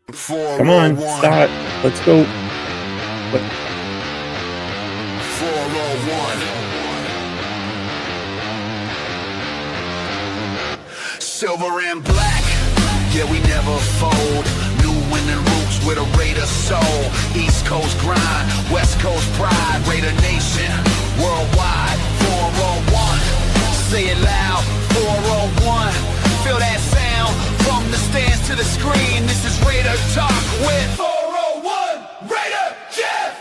Come on, start. Let's go. 401. Silver and black, yeah, we never fold. New winning roots with a Raider soul. East Coast grind, West Coast pride. Raider Nation, worldwide. 401, say it loud. 401, feel that sound from the stands to the screen. This is Raider Talk with 401 Raider Jeff.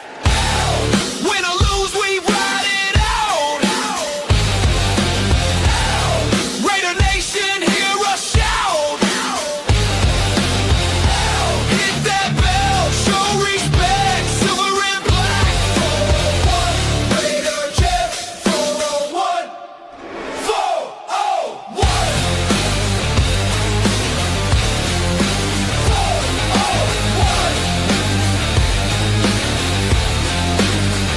Win or lose, we ride it out. Raider Nation, hear us shout. Hit that bell, show respect. Silver and black. 401 Raider Jeff. 401. 401.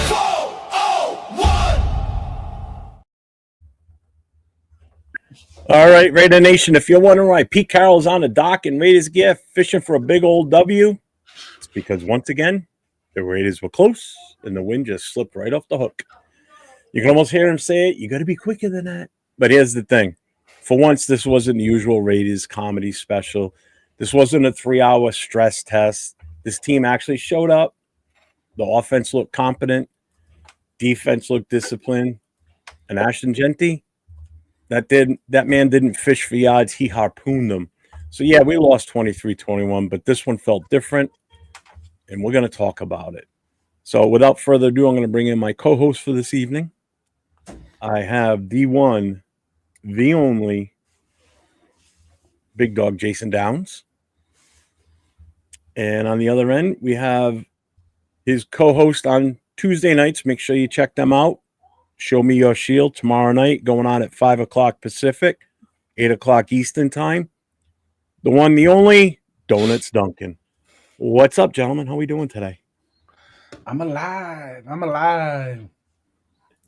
401. All right, Raider Nation, if you're wondering why Pete Carroll's on the dock in Raiders gear fishing for a big old W, it's because once again, the Raiders were close and the wind just slipped right off the hook. You can almost hear him say it. You got to be quicker than that. But here's the thing. For once, this wasn't the usual Raiders comedy special. This wasn't a 3-hour stress test. This team actually showed up. The offense looked competent. Defense looked disciplined. And Ashton Jeanty, that man didn't fish for yards. He harpooned them. So, yeah, we lost 23-21, but this one felt different, and we're going to talk about it. So, without further ado, I'm going to bring in my co-host for this evening. I have the one, the only, Big Dog Jason Downs. And on the other end, we have his co-host on Tuesday nights. Make sure you check them out. Show Me Your Shield tomorrow night, going on at 5 o'clock Pacific, 8 o'clock Eastern time. The one, the only, Donuts Duncan. What's up, gentlemen? How are we doing today? I'm alive.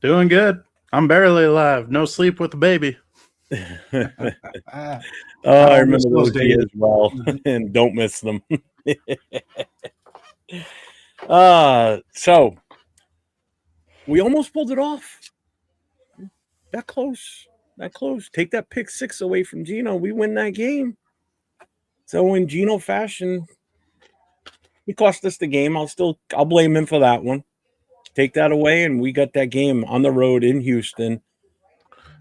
Doing good. I'm barely alive. No sleep with the baby. I remember those days as well, and don't miss them. So we almost pulled it off. That close. Take that pick 6 away from Gino. We win that game. So in Gino fashion, he cost us the game. I'll blame him for that one. Take that away, and we got that game on the road in Houston.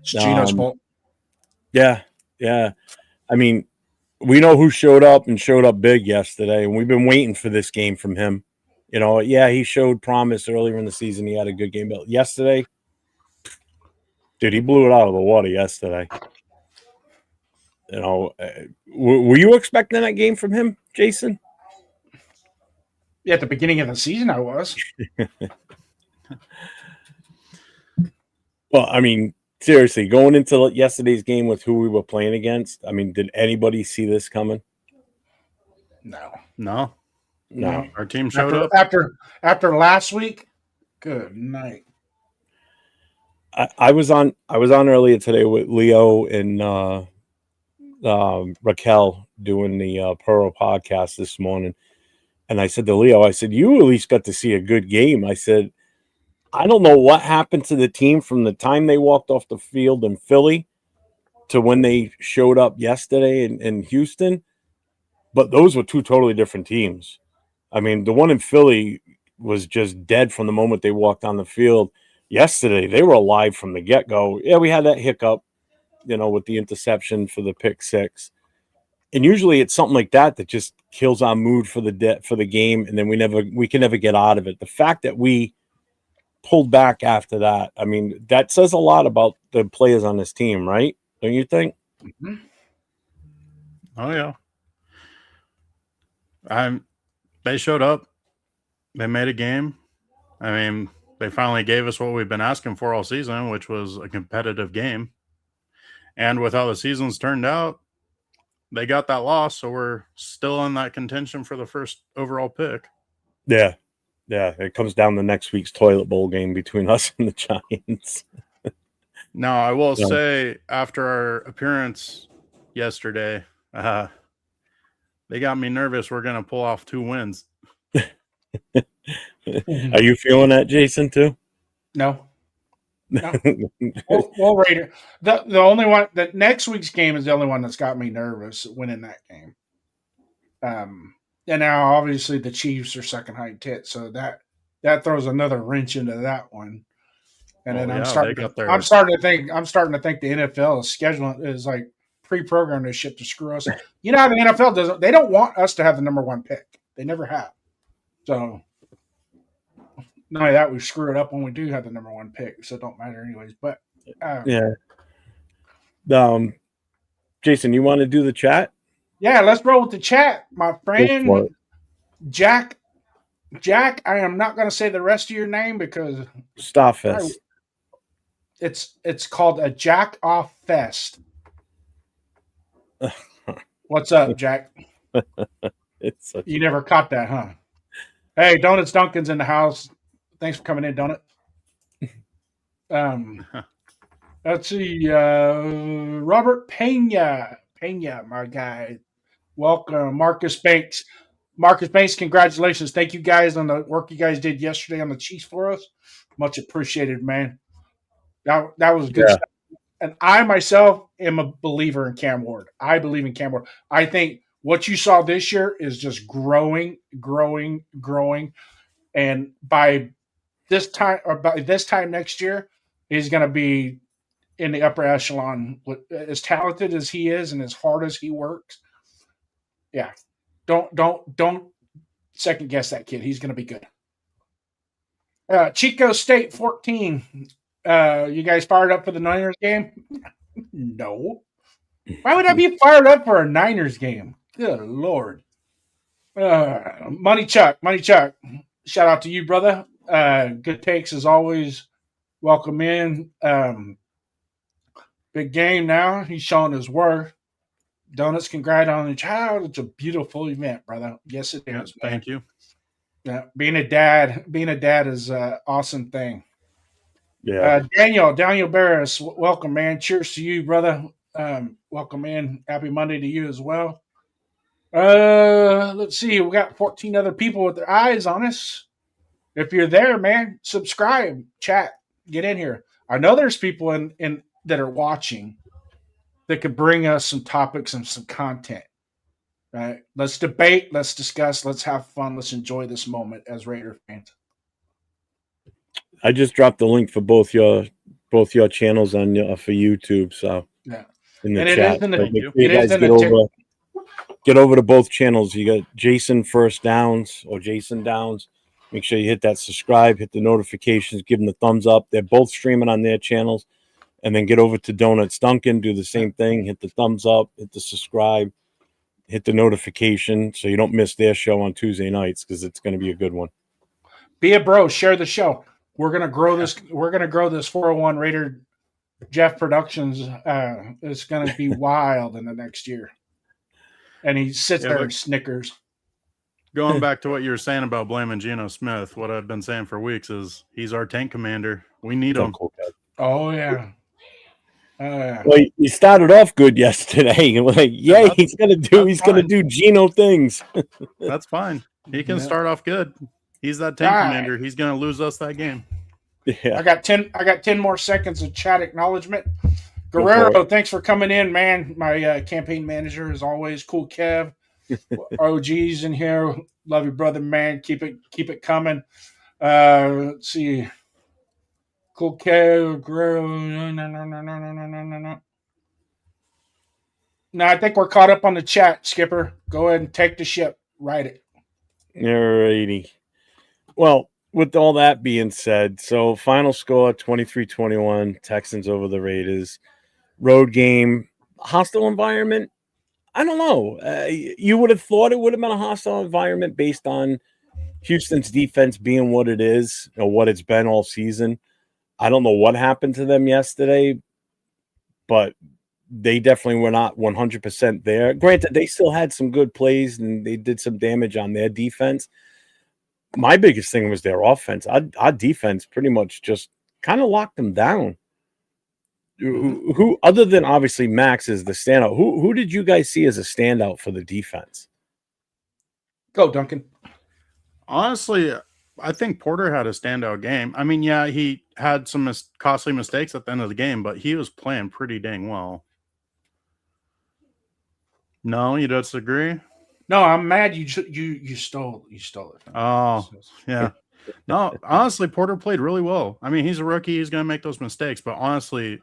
It's Gino's fault. Yeah. I mean, we know who showed up and showed up big yesterday, and we've been waiting for this game from him. You know, yeah, he showed promise earlier in the season. He had a good game, but yesterday, dude, he blew it out of the water yesterday. You know, were you expecting that game from him, Jason? Yeah, at the beginning of the season, I was. Well, I mean, seriously, going into yesterday's game with who we were playing against, I mean, did anybody see this coming? No. Our team showed up after last week. Good night. I was on earlier today with Leo and Raquel doing the Puro podcast this morning, and I said to Leo, I said, you at least got to see a good game. I said, I don't know what happened to the team from the time they walked off the field in Philly to when they showed up yesterday in Houston, but those were two totally different teams. I mean, the one in Philly was just dead from the moment they walked on the field. Yesterday, they were alive from the get-go. Yeah, we had that hiccup, you know, with the interception for the pick 6. And usually it's something like that just kills our mood for the game, and then we can never get out of it. The fact that we pulled back after that, I mean, that says a lot about the players on this team, right? Don't you think? Mm-hmm. Oh, yeah. They showed up. They made a game. I mean, they finally gave us what we've been asking for all season, which was a competitive game. And with how the season's turned out, they got that loss, so we're still in that contention for the first overall pick. Yeah. It comes down to next week's toilet bowl game between us and the Giants. Now, I will say, after our appearance yesterday, They got me nervous. We're going to pull off 2 wins. Are you feeling that, Jason, too? No. Well, Raider. The only one that next week's game is the only one that's got me nervous winning that game. And now obviously the Chiefs are second high tit, so that throws another wrench into that one. And then I'm starting to think the NFL schedule is like pre-programmed this shit to screw us. You know how the NFL doesn't? They don't want us to have the number 1 pick. They never have. So not only that, we screw it up when we do have the number 1 pick, so it don't matter anyways. But yeah. Jason, you want to do the chat? Yeah, let's roll with the chat, my friend. Jack, I am not going to say the rest of your name because Starfest. It's called a Jack Off Fest. What's up, Jack? You never caught that, huh? Hey, Donuts Duncan's in the house. Thanks for coming in, Donut. Let's see. Robert Pena, my guy. Welcome, Marcus Banks. Marcus Banks, congratulations. Thank you guys on the work you guys did yesterday on the Chiefs for us. Much appreciated, man. That was good stuff. And I myself am a believer in Cam Ward. I believe in Cam Ward. I think what you saw this year is just growing. And by this time next year, he's going to be in the upper echelon. As talented as he is and as hard as he works, yeah, don't second guess that kid. He's going to be good. Chico State 14. You guys fired up for the Niners game? No. Why would I be fired up for a Niners game? Good Lord. Money Chuck. Shout out to you, brother. Good takes as always. Welcome in. Big game now. He's showing his worth. Donuts, congrats on the child. It's a beautiful event, brother. Yes, it is. Thank you. Yeah, being a dad is an awesome thing. Yeah. Daniel Barris, welcome, man. Cheers to you, brother. Welcome in. Happy Monday to you as well. Let's see. We got 14 other people with their eyes on us. If you're there, man, subscribe, chat, get in here. I know there's people in that are watching that could bring us some topics and some content. Right? Let's debate, let's discuss, let's have fun, let's enjoy this moment as Raider fans. I just dropped the link for both your channels on for YouTube. So yeah, in the and chat, get over to both channels. You got Jason First Downs or Jason Downs. Make sure you hit that subscribe, hit the notifications, give them the thumbs up. They're both streaming on their channels. And then get over to Donuts Duncan, do the same thing, hit the thumbs up, hit the subscribe, hit the notification so you don't miss their show on Tuesday nights because it's going to be a good one. Be a bro, share the show. We're going to grow this. We're going to grow this 401 Raider Jeff Productions. It's going to be wild in the next year. And he sits there and snickers. Going back to what you were saying about blaming Geno Smith, what I've been saying for weeks is he's our tank commander. We need him. Oh, yeah. Well, he started off good yesterday. Like, yeah, he's gonna do Geno things. That's fine. He can start off good. He's that tank commander. He's gonna lose us that game. Yeah. I got 10 more seconds of chat acknowledgement. Guerrero, thanks for coming in, man. My campaign manager, as always. Cool Kev. OG's in here. Love you, brother, man. Keep it coming. Let's see. Cool Kev, Guerrero. No, I think we're caught up on the chat, Skipper. Go ahead and take the ship. Ride it. Alrighty. Well, with all that being said, so final score 23-21, Texans over the Raiders. Road game, hostile environment. I don't know. You would have thought it would have been a hostile environment based on Houston's defense being what it is or what it's been all season. I don't know what happened to them yesterday, but they definitely were not 100% there. Granted, they still had some good plays and they did some damage on their defense. My biggest thing was their offense. Our defense pretty much just kind of locked them down. Who, other than obviously Max is the standout, who did you guys see as a standout for the defense? Go, Duncan. Honestly, I think Porter had a standout game. I mean, yeah, he had some costly mistakes at the end of the game, but he was playing pretty dang well. No, you disagree? No, I'm mad you stole it. Oh, yeah. No, honestly, Porter played really well. I mean, he's a rookie. He's going to make those mistakes, but honestly,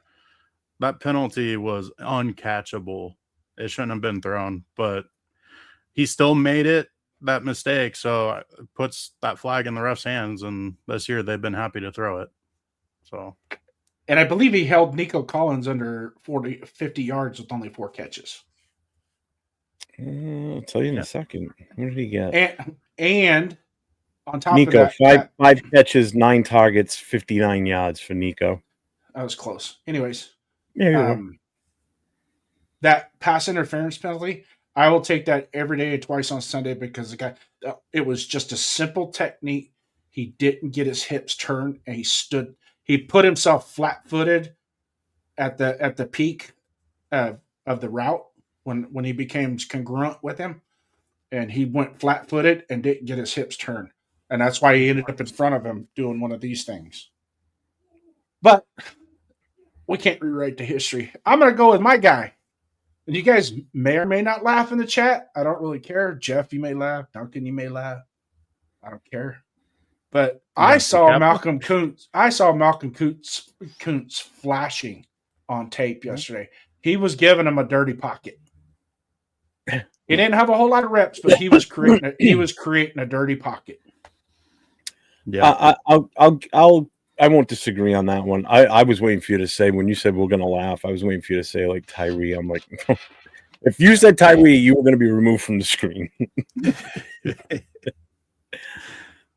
that penalty was uncatchable. It shouldn't have been thrown, but he still made it, that mistake. So it puts that flag in the ref's hands, and this year they've been happy to throw it. So, and I believe he held Nico Collins under 50 yards with only 4 catches. I'll tell you in a second. What did he get? And on top Nico, of that, five catches, 9 targets, 59 yards for Nico. That was close. Anyways, yeah, that pass interference penalty, I will take that every day, twice on Sunday, because the guy, it was just a simple technique. He didn't get his hips turned, and he put himself flat-footed at the peak of the route when he became congruent with him, and he went flat-footed and didn't get his hips turned, and that's why he ended up in front of him doing one of these things. But we can't rewrite the history. I'm going to go with my guy. And you guys may or may not laugh in the chat. I don't really care. Jeff, you may laugh. Duncan, you may laugh. I don't care. But I saw Malcolm Kuntz. I saw Malcolm Kuntz flashing on tape yesterday. He was giving him a dirty pocket. He didn't have a whole lot of reps, but he was creating a dirty pocket. Yeah, I won't disagree on that one. I was waiting for you to say, when you said we're going to laugh, I was waiting for you to say, like, Tyree. I'm like, if you said Tyree, you were going to be removed from the screen.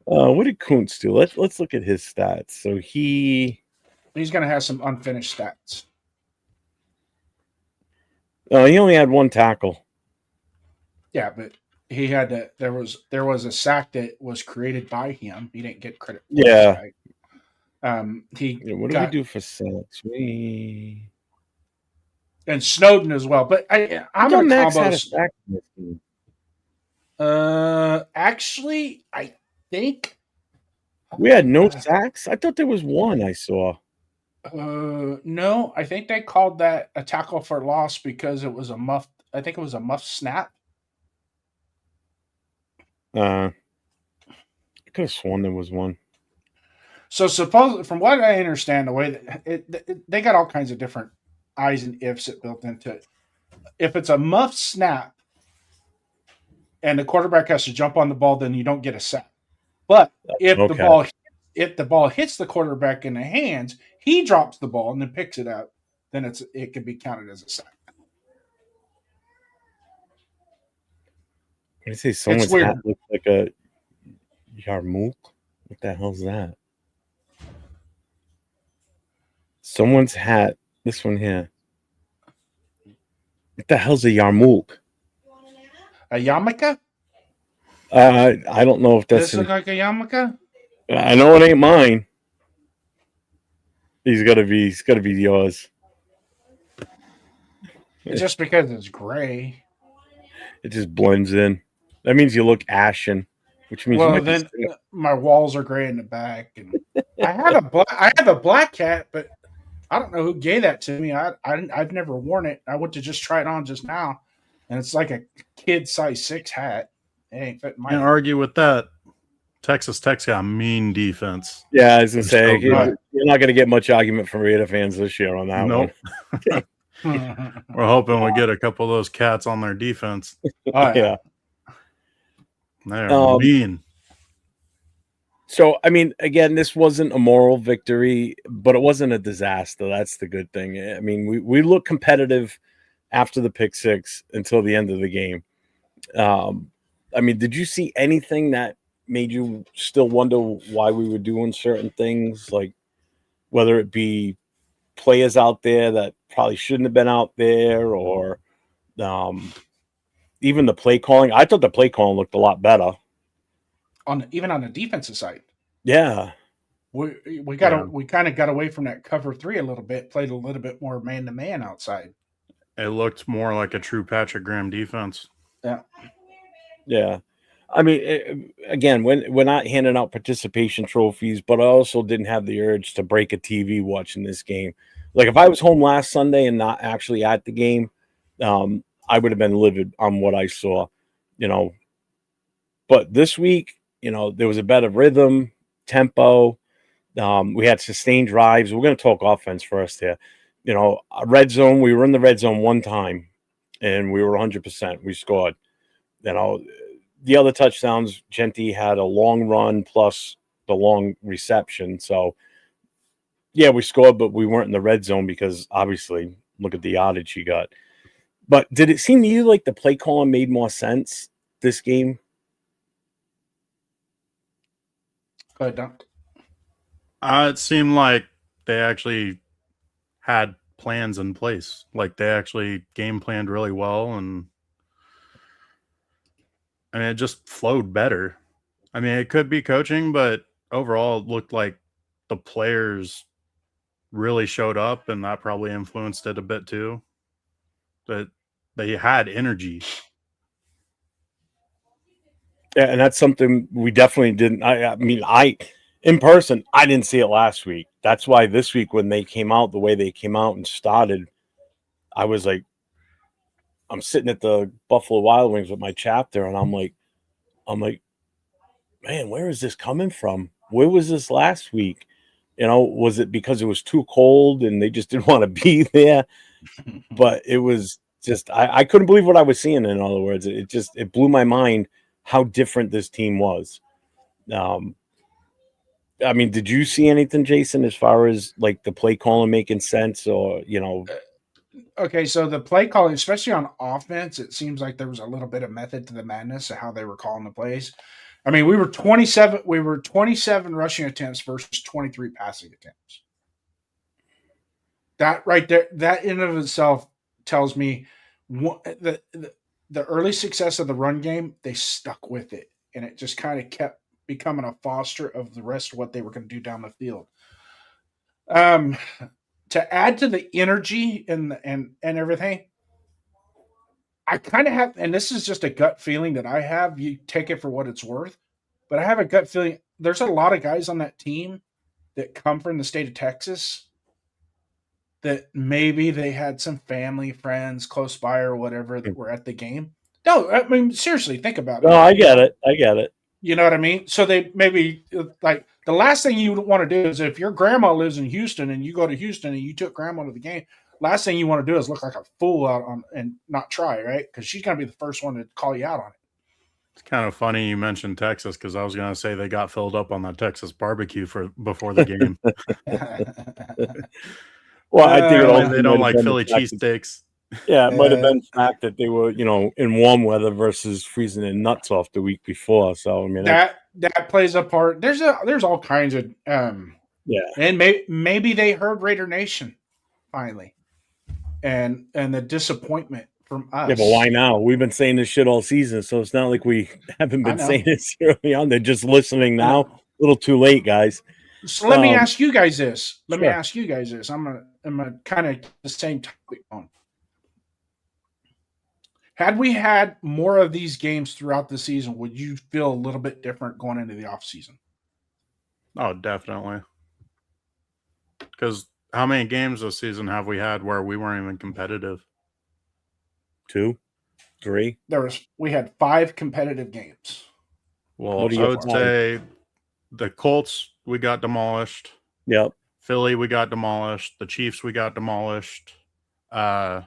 What did Kuntz do? Let's look at his stats. So he's going to have some unfinished stats. He only had 1 tackle. Yeah, but he had to. There was a sack that was created by him. He didn't get credit. Yeah. What do we do for sacks? And Snowden as well. But I'm going to combo. Sack Actually, I think we had no sacks. I thought there was 1 I saw. No, I think they called that a tackle for loss because it was a muff. I think it was a muff snap. I could have sworn there was 1. So suppose, from what I understand, the way that they got all kinds of different I's and ifs that built into it. If it's a muff snap and the quarterback has to jump on the ball, then you don't get a sack. But if the ball hits the quarterback in the hands, he drops the ball and then picks it up, then it could be counted as a sack. I say someone's hat looks like a Yarmouk. What the hell's that? Someone's hat. This one here. What the hell's a Yarmouk? A yarmulke? I don't know if that's. Does this look like a yarmulke? I know it ain't mine. He's gotta be yours. Just because it's gray. It just blends in. That means you look ashen, which means then my walls are gray in the back. And I have a black hat, but I don't know who gave that to me. I've never worn it. I went to just try it on just now, and it's like a kid size 6 hat. It ain't fitting my. Can't argue with that. Texas Tech's got a mean defense. Yeah, I was gonna say you're not gonna get much argument from Raider fans this year on that one. We're hoping we get a couple of those cats on their defense. Yeah. They're mean. So, I mean, again, this wasn't a moral victory, but it wasn't a disaster. That's the good thing. I mean, we looked competitive after the pick 6 until the end of the game. I mean, did you see anything that made you still wonder why we were doing certain things, like whether it be players out there that probably shouldn't have been out there, or even the play calling? I thought the play calling looked a lot better. Even on the defensive side. Yeah. We kind of got away from that cover 3 a little bit, played a little bit more man-to-man outside. It looked more like a true Patrick Graham defense. Yeah. Yeah. I mean, again, we're not handing out participation trophies, but I also didn't have the urge to break a TV watching this game. Like if I was home last Sunday and not actually at the game, I would have been livid on what I saw, you know. But this week, you know, there was a better rhythm, tempo. We had sustained drives. We're going to talk offense first here. You know, red zone, we were in the red zone one time, and we were 100%. We scored. You know, the other touchdowns, Jeanty had a long run plus the long reception. So, yeah, we scored, but we weren't in the red zone because, obviously, look at the yardage he got. But did it seem to you like the play calling made more sense this game? Don't. It seemed like they actually had plans in place. Like they actually game planned really well, and it just flowed better. I mean, it could be coaching, but overall, it looked like the players really showed up, and that probably influenced it a bit too. That they had energy. Yeah, and that's something we definitely didn't. I mean, in person, I didn't see it last week. That's why this week, when they came out the way they came out and started, I was like, I'm sitting at the Buffalo Wild Wings with my chapter, and I'm like, man, where is this coming from? Where was this last week? You know, was it because it was too cold and they just didn't want to be there? But it was just, I couldn't believe what I was seeing. In other words, it blew my mind how different this team was. I mean, did you see anything, Jason, as far as like the play calling making sense, or you know? Okay, so the play calling, especially on offense, it seems like there was a little bit of method to the madness of how they were calling the plays. I mean, we were 27 rushing attempts versus 23 passing attempts. That right there, that in of itself tells me the early success of the run game, they stuck with it, and it just kind of kept becoming a foster of the rest of what they were going to do down the field. To add to the energy and everything, I kind of have, and this is just a gut feeling that I have. You take it for what it's worth, but I have a gut feeling there's a lot of guys on that team that come from the state of Texas that maybe they had some family, friends close by or whatever that were at the game. No, I mean, seriously, think about it. No, I get it. You know what I mean? So they maybe like the last thing you want to do is if your grandma lives in Houston and you go to Houston and you took grandma to the game, last thing you want to do is look like a fool out on and not try, right? Because she's going to be the first one to call you out on it. It's kind of funny you mentioned Texas because I was going to say they got filled up on that Texas barbecue before the game. Well, I think they don't like Philly cheesesteaks. Yeah, it might have been the fact that they were, you know, in warm weather versus freezing their nuts off the week before. So I mean, that plays a part. There's all kinds of yeah, and maybe they heard Raider Nation finally, and the disappointment from us. Yeah, but why now? We've been saying this shit all season, so it's not like we haven't been saying this early on. They're just listening now. A little too late, guys. So let me ask you guys this. I'm gonna kind of the same topic on. Had we had more of these games throughout the season, would you feel a little bit different going into the off season? Oh, definitely. Because how many games this season have we had where we weren't even competitive? 2, 3. We had 5 competitive games. Well, I would say the Colts, we got demolished. Yep. Philly, we got demolished. The Chiefs, we got demolished. The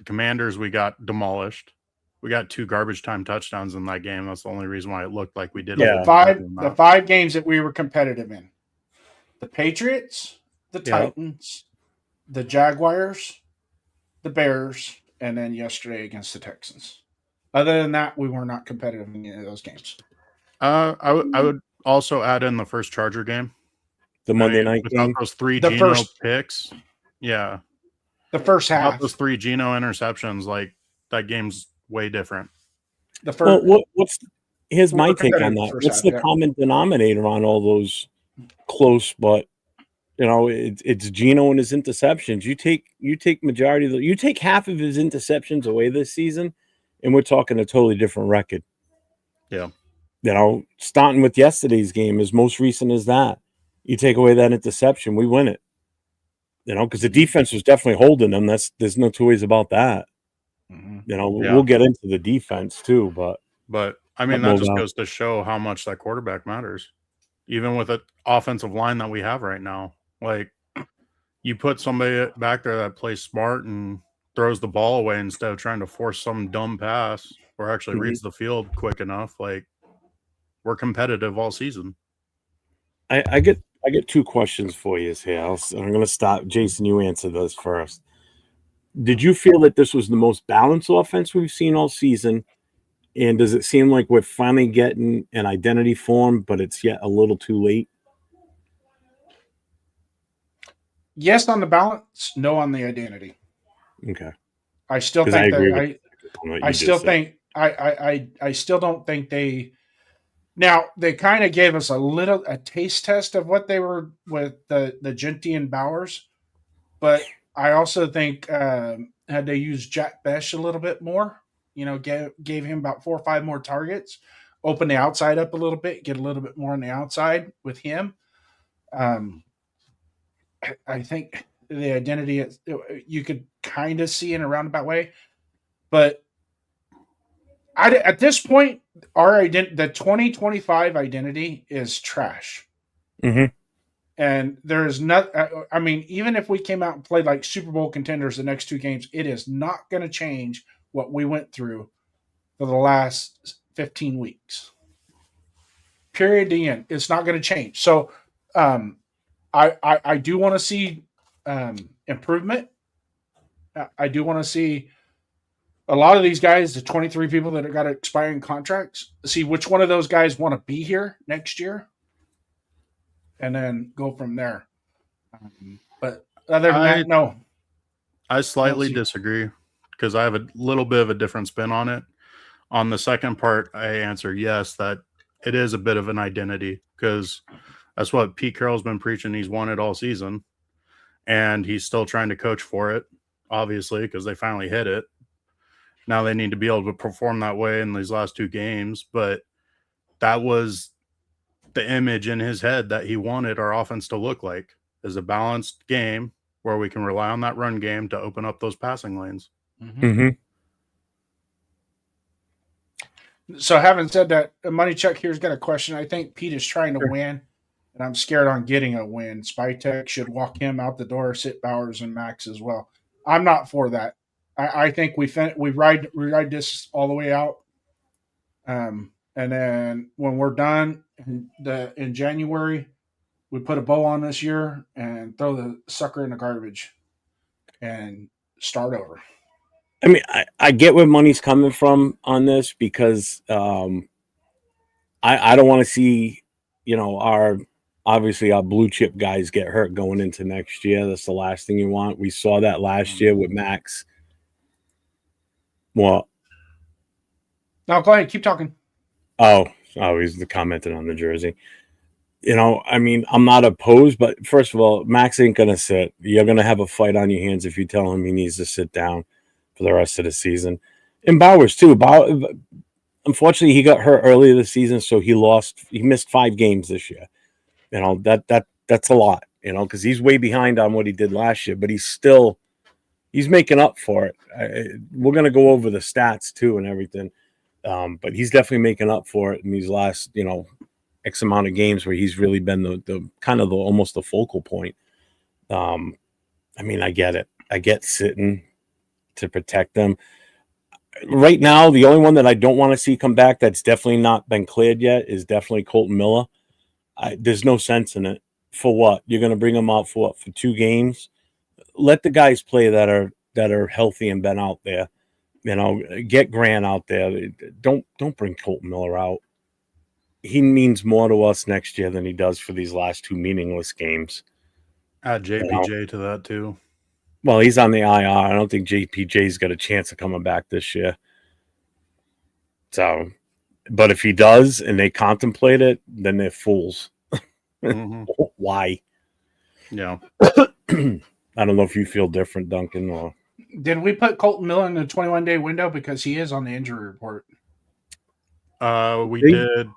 Commanders, we got demolished. We got 2 garbage time touchdowns in that game. That's the only reason why it looked like we did. Yeah, the 5 games that we were competitive in: the Patriots, the Titans, the Jaguars, the Bears, and then yesterday against the Texans. Other than that, we were not competitive in any of those games. I would also add in the first Charger game, the Monday night game. Those 3 Geno picks. Yeah. The first half. Without those 3 Geno interceptions, like that game's way different. The first. Well, here's my take on that. What's the common denominator on all those close, but you know, it's Geno and his interceptions. You take majority of you take half of his interceptions away this season, and we're talking a totally different record. Yeah. starting with yesterday's game, as most recent as that. You take away that interception, we win it. Because the defense was definitely holding them. There's no two ways about that. We'll get into the defense too, but I mean that just goes to show how much that quarterback matters, even with the offensive line that we have right now. Like, you put somebody back there that plays smart and throws the ball away instead of trying to force some dumb pass or actually reads the field quick enough. Like, we're competitive all season. I get two questions for you here. I'm going to stop. Jason, you answer this first. Did you feel that this was the most balanced offense we've seen all season? And does it seem like we're finally getting an identity form, but it's yet a little too late? Yes on the balance, no on the identity. Okay. I still think I still don't think they. Now they kind of gave us a taste test of what they were with the Jeanty and Bowers, but I also think had they used Jack Besh a little bit more, gave him about 4 or 5 more targets, open the outside up a little bit, get a little bit more on the outside with him. I think the identity you could kind of see in a roundabout way, but at this point, the 2025 identity is trash. Mm-hmm. And there is not. I mean, even if we came out and played like Super Bowl contenders the next 2 games, it is not going to change what we went through for the last 15 weeks. Period. The end. It's not going to change. So, I do want to see improvement. I do want to see a lot of these guys, the 23 people that have got expiring contracts, see which one of those guys want to be here next year, and then go from there. But other than that, no. I slightly disagree because I have a little bit of a different spin on it. On the second part, I answer yes, that it is a bit of an identity because that's what Pete Carroll's been preaching. He's wanted all season, and he's still trying to coach for it, obviously, because they finally hit it. Now they need to be able to perform that way in these last 2 games, but that was the image in his head that he wanted our offense to look like, is a balanced game where we can rely on that run game to open up those passing lanes. Mm-hmm. So having said that, Money Chuck here's got a question. I think Pete is trying to win, and I'm scared on getting a win. Spytech should walk him out the door, sit Bowers and Max as well. I'm not for that. I think we ride this all the way out, and then when we're done in January, we put a bow on this year and throw the sucker in the garbage and start over. I mean, I get where Money's coming from on this because I don't want to see our blue chip guys get hurt going into next year. That's the last thing you want. We saw that last year with Max. What? No, go ahead. Keep talking. Oh, he's commenting on the jersey. I mean, I'm not opposed, but first of all, Max ain't going to sit. You're going to have a fight on your hands if you tell him he needs to sit down for the rest of the season. And Bowers, too. Unfortunately, he got hurt earlier this season, so he missed 5 games this year. That's a lot, because he's way behind on what he did last year, but he's making up for it. We're going to go over the stats too and everything. But he's definitely making up for it in these last, X amount of games where he's really been the kind of almost the focal point. I mean, I get it. I get sitting to protect them. Right now, the only one that I don't want to see come back that's definitely not been cleared yet is definitely Colton Miller. There's no sense in it. For what? You're going to bring him out for what? For 2 games? Let the guys play that are healthy and been out there. Get Grant out there. Don't bring Colton Miller out. He means more to us next year than he does for these last 2 meaningless games. Add JPJ to that too. Well, he's on the IR. I don't think JPJ's got a chance of coming back this year. So, but if he does and they contemplate it, then they're fools. Mm-hmm. Why? Yeah. I don't know if you feel different, Duncan. Or did we put Colton Miller in the 21-day window because he is on the injury report? We did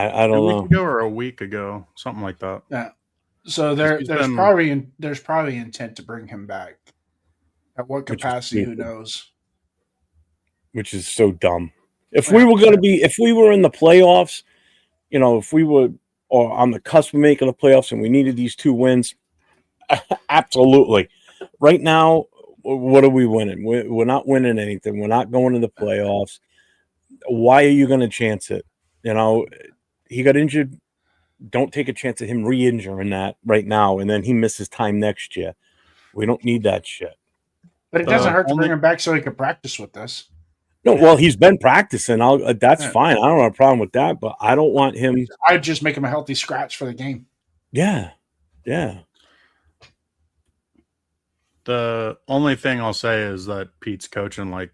I 2 don't weeks know. ago or a week ago, something like that. Yeah. So He's there's been- probably intent to bring him back. At what Which is capacity, who stupid. knows? Which is so dumb. If Yeah. we were if we were in the playoffs, if we were or on the cusp of making the playoffs and we needed these 2 wins, absolutely. Right now, what are we winning? We're not winning anything. We're not going to the playoffs. Why are you going to chance it? He got injured. Don't take a chance of him re-injuring that right now, and then he misses time next year. We don't need that shit. But it doesn't hurt to only- bring him back so he can practice with us. No, well, he's been practicing. That's Yeah. fine. I don't have a problem with that, but I don't want him. I'd just make him a healthy scratch for the game. Yeah, yeah. The only thing I'll say is that Pete's coaching like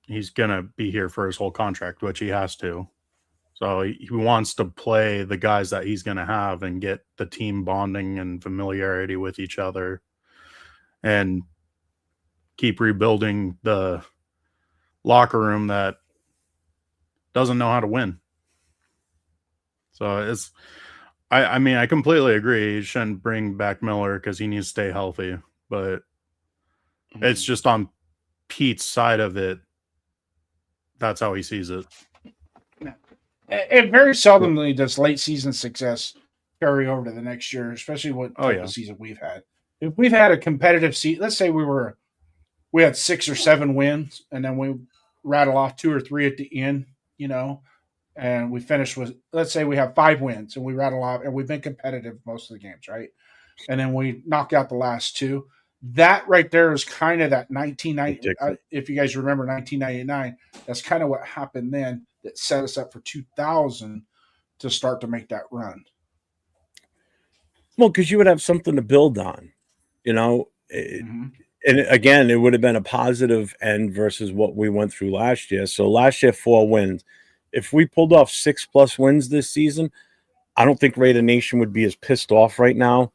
he's gonna be here for his whole contract, which he has to. So he wants to play the guys that he's gonna have and get the team bonding and familiarity with each other, and keep rebuilding the locker room that doesn't know how to win. So I mean, I completely agree. You shouldn't bring back Miller because he needs to stay healthy, but it's just on Pete's side of it. That's how he sees it. And very seldomly does late season success carry over to the next year, especially what type of season we've had. If we've had a competitive season, let's say we had 6 or 7 wins, and then we rattle off 2 or 3 at the end, and we finish with, let's say we have 5 wins and we rattle off, and we've been competitive most of the games, right? And then we knock out the last 2. That right there is kind of that 1990. If you guys remember 1999, that's kind of what happened then that set us up for 2000 to start to make that run. Well, because you would have something to build on, And again, it would have been a positive end versus what we went through last year. So last year, 4 wins. If we pulled off 6+ wins this season, I don't think Raider Nation would be as pissed off right now.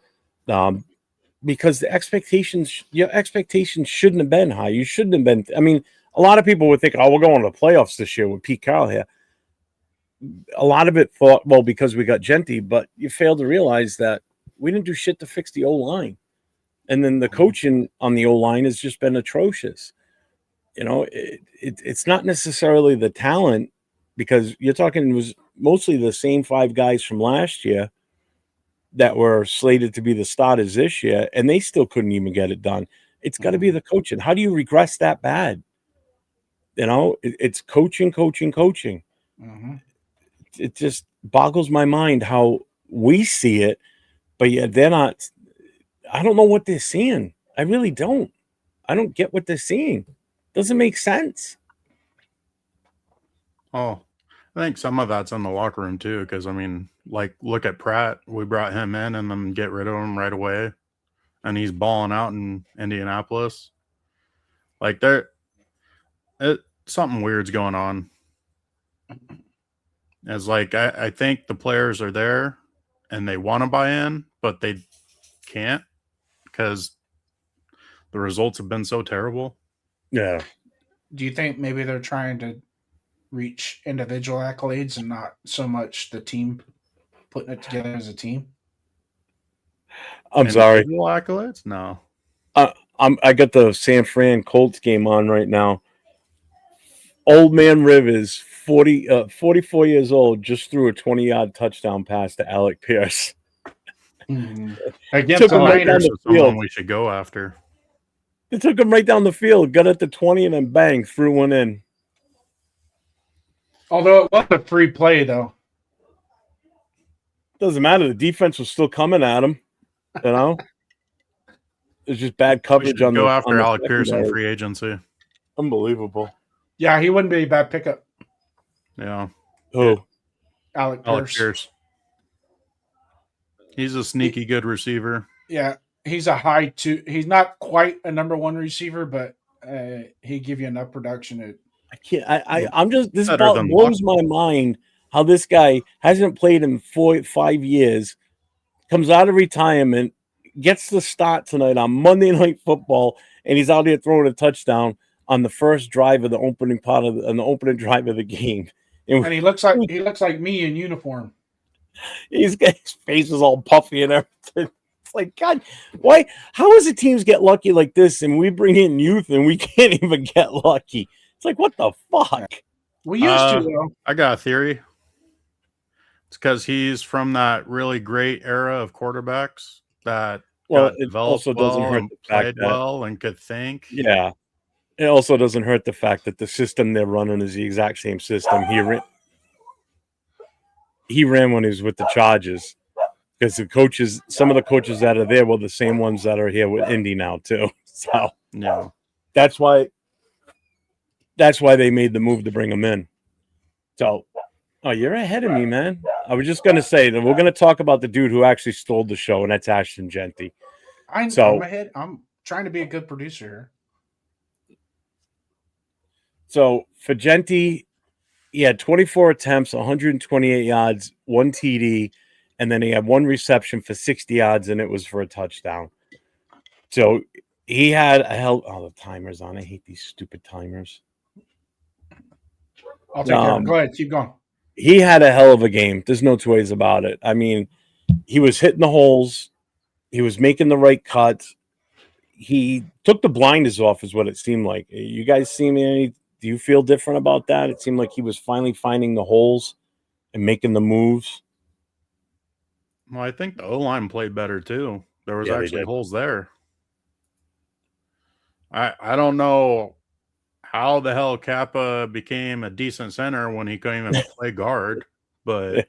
Because your expectations shouldn't have been high. You shouldn't have been. I mean, a lot of people would think, we're going to the playoffs this year with Pete Carroll here. A lot of it thought, well, because we got Jeanty, but you fail to realize that we didn't do shit to fix the O-line. And then the coaching on the O-line has just been atrocious. It's not necessarily the talent, because you're talking, it was mostly the same 5 guys from last year that were slated to be the starters this year, and they still couldn't even get it done. It's got to be the coaching. How do you regress that bad? It's coaching. Mm-hmm. It just boggles my mind how we see it, but yet they're not. I don't know what they're seeing. I really don't. I don't get what they're seeing. Doesn't make sense. Oh, I think some of that's in the locker room too, because I mean, like, look at Pratt. We brought him in and then get rid of him right away, and he's balling out in Indianapolis. Like, something weird's going on. It's like I think the players are there and they want to buy in, but they can't because the results have been so terrible. Yeah. Do you think maybe they're trying to reach individual accolades and not so much the team putting it together as a team? I'm sorry. Individual accolades? No. I got the San Fran Colts game on right now. Old man Rivers, 44 years old, just threw a 20-yard touchdown pass to Alec Pierce. Against the Niners. Someone we should go after. They took him right down the field, got at the 20, and then bang, threw one in. Although it was a free play, though. Doesn't matter. The defense was still coming at him. It's just bad coverage on the go after on the Alec Pierce in secondary. free agency. Unbelievable. Yeah, he wouldn't be a bad pickup. Yeah. Who? Alec Pierce. He's a sneaky good receiver. Yeah, he's a high 2. He's not quite a number 1 receiver, but he give you enough production. I can't. I'm just. This Better ball than blows my mind. How this guy hasn't played in 5 years, comes out of retirement, gets the start tonight on Monday Night Football, and he's out here throwing a touchdown on the first drive of the opening part of the opening drive of the game. And he looks like me in uniform. His face is all puffy and everything. It's like, God, why? How does the teams get lucky like this and we bring in youth and we can't even get lucky? It's like, what the fuck? We used to, though. I got a theory. It's because he's from that really great era of quarterbacks that Well, got it also developed doesn't well hurt and the fact played that, well and could think. yeah, it also doesn't hurt the fact that the system they're running is the exact same system he ran when he was with the Chargers. Because some of the coaches that are there were the same ones that are here with Indy now too. So Yeah. that's why they made the move to bring him in. So, oh, you're ahead of me, man. I was just gonna say that we're gonna talk about the dude who actually stole the show, and that's Ashton Jeanty. I'm ahead. I'm trying to be a good producer. So for Jeanty, he had 24 attempts, 128 yards, 1 TD, and then he had 1 reception for 60 yards, and it was for a touchdown. So he had the timer's on. I hate these stupid timers. I'll take care. Go ahead. Keep going. He had a hell of a game. There's no two ways about it. I mean, he was hitting the holes. He was making the right cuts. He took the blinders off is what it seemed like. You guys see me? Do you feel different about that? It seemed like he was finally finding the holes and making the moves. Well, I think the O-line played better too. There was actually holes there. I don't know how the hell Kappa became a decent center when he couldn't even play guard, but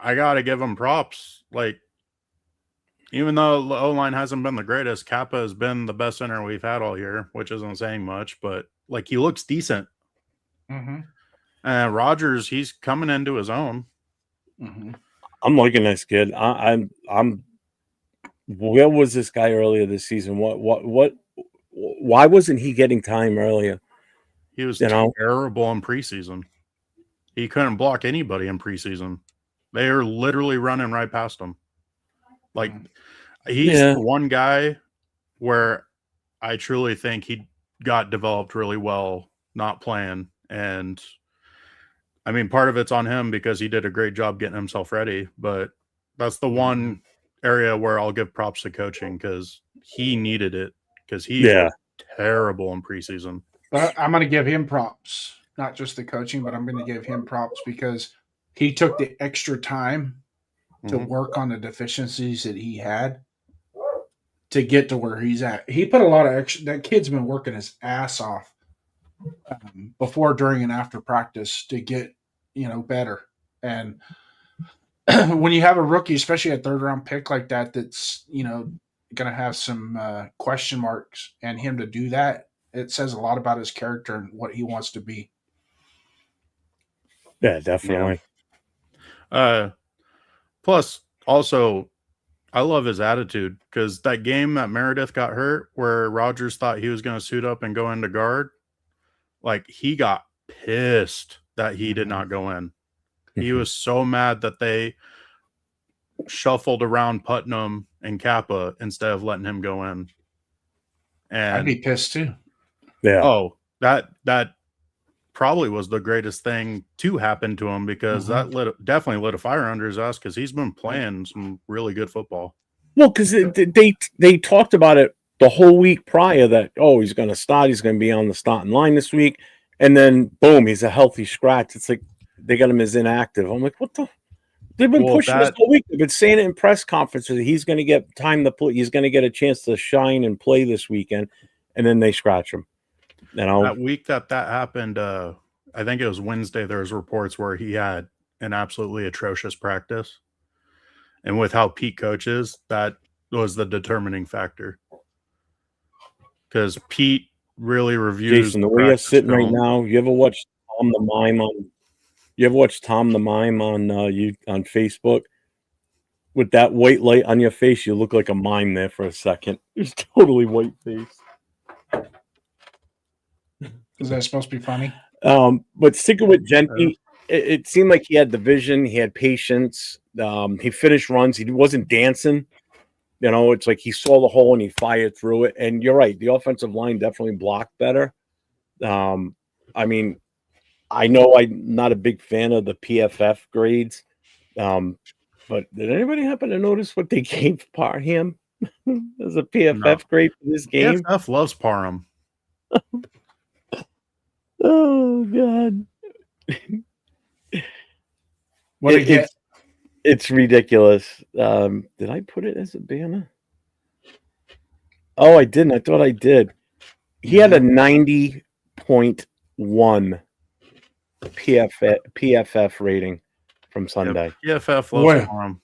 I got to give him props. Like, even though the O-line hasn't been the greatest, Kappa has been the best center we've had all year, which isn't saying much, but like he looks decent. Mm-hmm. And Rodgers, he's coming into his own. Mm-hmm. I'm liking this kid. I'm. Where was this guy earlier this season? What? Why wasn't he getting time earlier? He was terrible in preseason. He couldn't block anybody in preseason. They are literally running right past him. Like, he's the one guy where I truly think he got developed really well, not playing. And I mean, part of it's on him because he did a great job getting himself ready. But that's the one area where I'll give props to coaching because he needed it because he was terrible in preseason. But I'm going to give him props, not just the coaching, but I'm going to give him props because he took the extra time to work on the deficiencies that he had to get to where he's at. He put a lot of extra. That kid's been working his ass off before, during, and after practice to get, better. And when you have a rookie, especially a 3rd-round pick like that, that's, going to have some question marks, and him to do that, it says a lot about his character and what he wants to be. Yeah, definitely. Plus, also, I love his attitude because that game that Meredith got hurt where Rodgers thought he was going to suit up and go into guard, like, he got pissed that he did not go in. He was so mad that they shuffled around Putnam and Kappa instead of letting him go in. And I'd be pissed too. Yeah. Oh, that probably was the greatest thing to happen to him because that definitely lit a fire under his ass because he's been playing some really good football. Well, because they talked about it the whole week prior that, he's going to start. He's going to be on the starting line this week. And then, boom, he's a healthy scratch. It's like they got him as inactive. I'm like, what the? They've been pushing this whole week. They've been saying it in press conferences. He's going to get time to play. He's going to get a chance to shine and play this weekend. And then they scratch him. That week that happened, I think it was Wednesday, there was reports where he had an absolutely atrocious practice. And with how Pete coaches, that was the determining factor. Because Pete really reviews. Jason, the way you're sitting right now, you ever watch Tom the Mime on Facebook? With that white light on your face, you look like a mime there for a second. It's totally white face. Is that supposed to be funny? But sticking with Jeanty, it seemed like he had the vision, he had patience. He finished runs. He wasn't dancing. It's like he saw the hole and he fired through it. And you're right, the offensive line definitely blocked better. I mean, I know I'm not a big fan of the PFF grades, But did anybody happen to notice what they gave Parham as a No. PFF grade for this game? PFF loves Parham. Oh God. What did he get? It's ridiculous. Did I put it as a banner? Oh, I didn't. I thought I did. He had a 90.1 PFF rating from Sunday. PFF loves Well, Parham.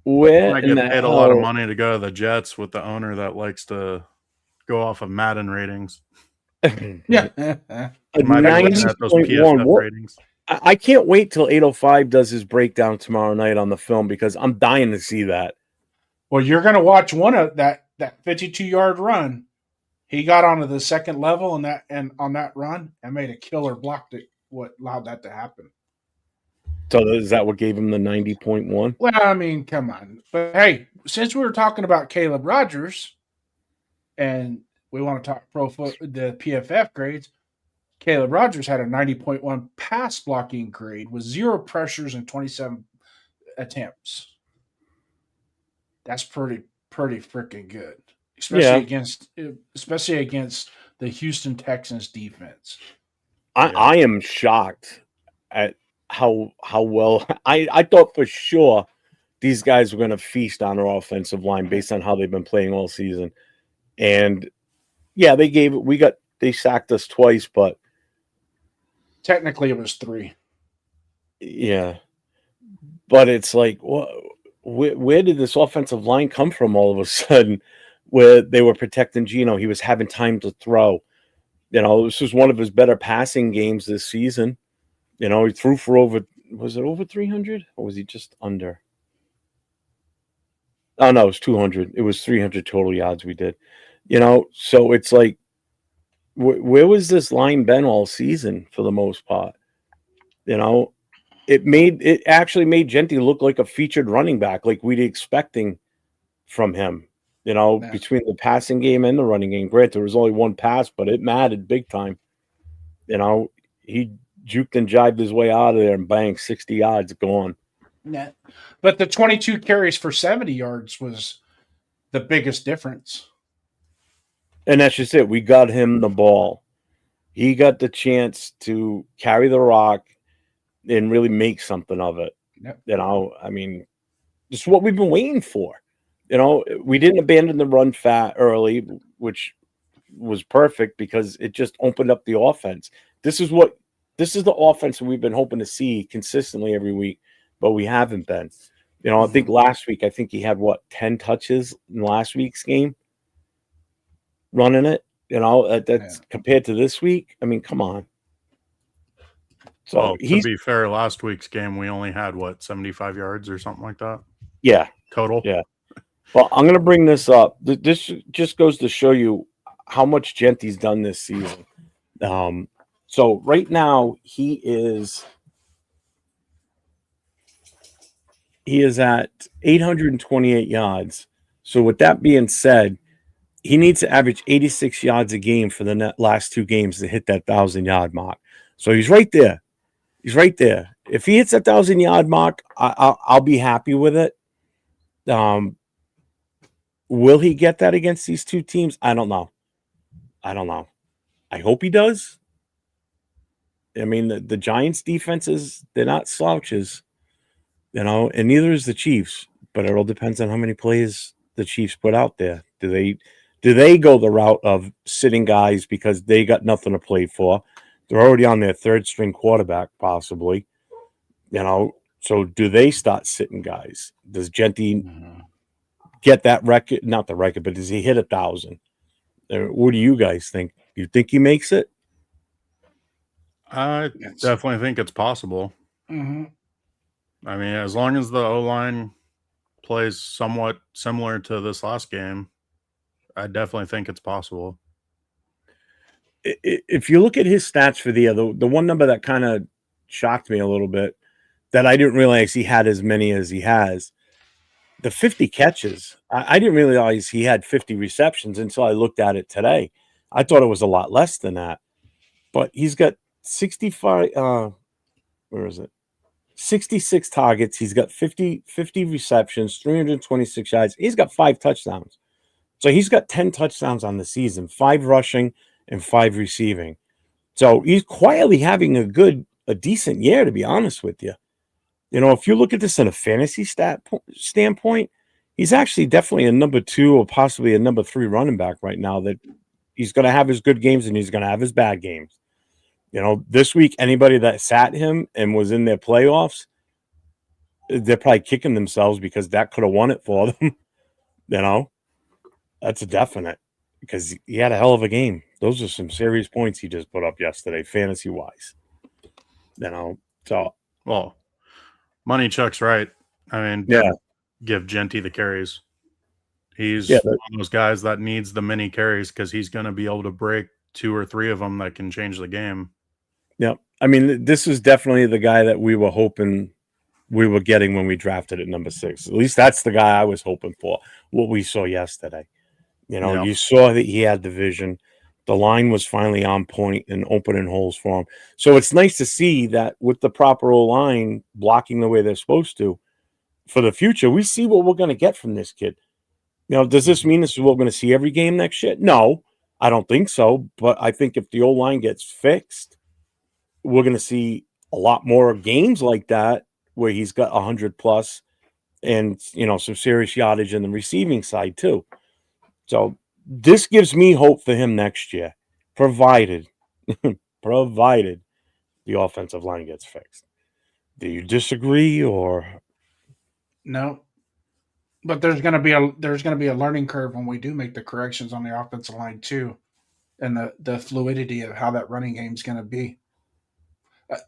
Where I in get the paid a lot of hell- money to go to the Jets with the owner that likes to go off of Madden ratings. yeah. Might be looking at those 90.1. PFF What- ratings. I can't wait till 8:05 does his breakdown tomorrow night on the film because I'm dying to see that. Well, you're going to watch one of that 52-yard run. He got onto the second level and on that run and made a killer block that what allowed that to happen. So is that what gave him the 90.1? Well, I mean, come on. But hey, since we were talking about Caleb Rogers and we want to talk the PFF grades, Caleb Rogers had a 90.1 pass blocking grade with 0 pressures and 27 attempts. That's pretty freaking good, especially against the Houston Texans defense. I am shocked at how well I thought for sure these guys were going to feast on our offensive line based on how they've been playing all season. And yeah, they sacked us twice, but Technically, it was 3. yeah. But it's like, where did this offensive line come from all of a sudden where they were protecting Geno? He was having time to throw. This was one of his better passing games this season. He threw for was it over 300 or was he just under? Oh, no, it was 200. It was 300 total yards we did. So it's like, where was this line been all season for the most part? It actually made Jeanty look like a featured running back, like we'd expecting from him. Between the passing game and the running game. Granted, there was only one pass, but it mattered big time. He juked and jived his way out of there and bang, 60 yards gone. Yeah. But the 22 carries for 70 yards was the biggest difference. And that's just it. We got him the ball. He got the chance to carry the rock and really make something of it. Yep. I mean, this is what we've been waiting for. We didn't abandon the run fat early, which was perfect because it just opened up the offense. This is the offense that we've been hoping to see consistently every week, but we haven't been. I think last week, he had 10 touches in last week's game running it. That's compared to this week. I mean, come on. So to be fair, last week's game we only had 75 yards or something like that. Yeah, total. Yeah. Well, I'm going to bring this up. This just goes to show you how much Jeanty's done this season. So right now he is at 828 yards. So with that being said, he needs to average 86 yards a game for the last 2 games to hit that 1,000-yard mark. So he's right there. If he hits that 1,000-yard mark, I'll be happy with it. Will he get that against these 2 teams? I don't know. I hope he does. I mean, the Giants' defenses, they're not slouches, and neither is the Chiefs. But it all depends on how many plays the Chiefs put out there. Do they go the route of sitting guys because they got nothing to play for? They're already on their 3rd-string quarterback, possibly. So do they start sitting guys? Does Jeanty get that record? Not the record, but does he hit 1,000? What do you guys think? You think he makes it? I definitely think it's possible. Mm-hmm. I mean, as long as the O-line plays somewhat similar to this last game, I definitely think it's possible. If you look at his stats for the year, the one number that kind of shocked me a little bit that I didn't realize he had as many as he has, the 50 catches. I didn't realize he had 50 receptions until I looked at it today. I thought it was a lot less than that. But he's got 65 where is it? 66 targets. He's got 50 receptions, 326 yards. He's got 5 touchdowns. So he's got 10 touchdowns on the season, 5 rushing and 5 receiving. So he's quietly having a decent year, to be honest with you. You know, if you look at this in a fantasy standpoint, he's actually definitely a number 2 or possibly a number 3 running back right now. That he's going to have his good games and he's going to have his bad games. You know, this week, anybody that sat him and was in their playoffs, they're probably kicking themselves because that could have won it for them. You know, that's a definite because he had a hell of a game. Those are some serious points he just put up yesterday, fantasy wise. You know, so Well, Money Chuck's right. I mean, yeah, give Jeanty the carries. He's Yeah, one of those guys that needs the mini carries because he's going to be able to break 2 or 3 of them that can change the game. yeah. I mean, this is definitely the guy that we were hoping we were getting when we drafted at number 6. At least that's the guy I was hoping for. What we saw yesterday. You know, Yeah. you saw that he had the vision. The line was finally on point and opening holes for him. So it's nice to see that with the proper line blocking the way they're supposed to for the future, we see what we're going to get from this kid. You know, does this mean this is what we're going to see every game next year? No, I don't think so. But I think if the line gets fixed, we're going to see a lot more games like that where he's got 100 plus and, you know, some serious yardage in the receiving side too. So this gives me hope for him next year, provided the offensive line gets fixed. Do you disagree or No, but there's going to be a learning curve when we do make the corrections on the offensive line too, and the fluidity of how that running game is going to be.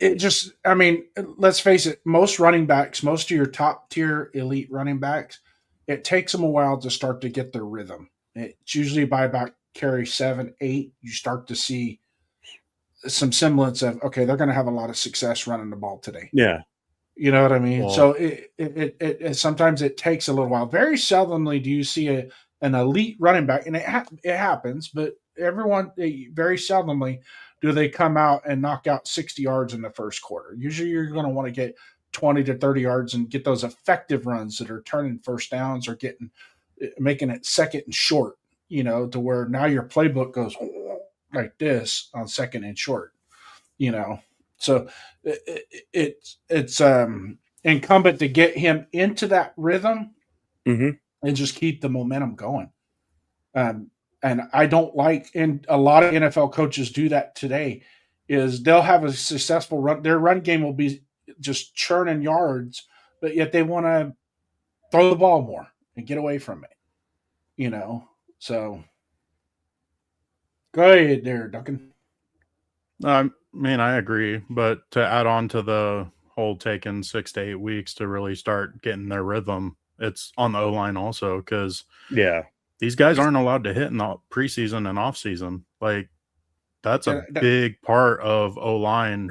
It just, I mean, let's face it. Most running backs, most of your top tier elite running backs, it takes them a while to start to get their rhythm. It's usually by about carry 7, 8, you start to see some semblance of, okay, they're going to have a lot of success running the ball today. yeah? You know what I mean? Well, So it sometimes it takes a little while. Very seldomly do you see an elite running back, and it happens, but very seldomly do they come out and knock out 60 yards in the first quarter. Usually you're going to want to get 20 to 30 yards and get those effective runs that are turning first downs or making it second and short, you know, to where now your playbook goes like this on second and short, you know. So it's incumbent to get him into that rhythm and just keep the momentum going. And I don't like, and a lot of NFL coaches do that today, is they'll have a successful run. Their run game will be just churning yards, but yet they want to throw the ball more and get away from it, you know. So go ahead there, Duncan. I mean, I agree, but to add on to the whole taking 6 to 8 weeks to really start getting their rhythm, it's on the O-line also because these guys aren't allowed to hit in the preseason and off-season. Like, that's a big part of O-line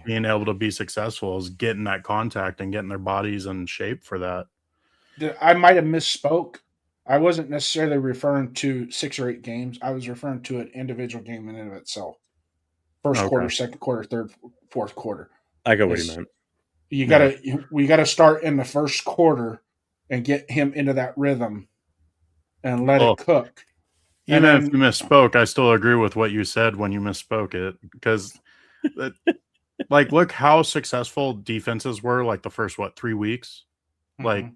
being able to be successful is getting that contact and getting their bodies in shape for that. I might have misspoke. I wasn't necessarily referring to 6 or 8 games. I was referring to an individual game in and of itself. First quarter, second quarter, third, fourth quarter. I got what you meant. We gotta start in the first quarter and get him into that rhythm and let it cook. Even if you misspoke, I still agree with what you said when you misspoke it because, like, look how successful defenses were. Like the first 3 weeks, like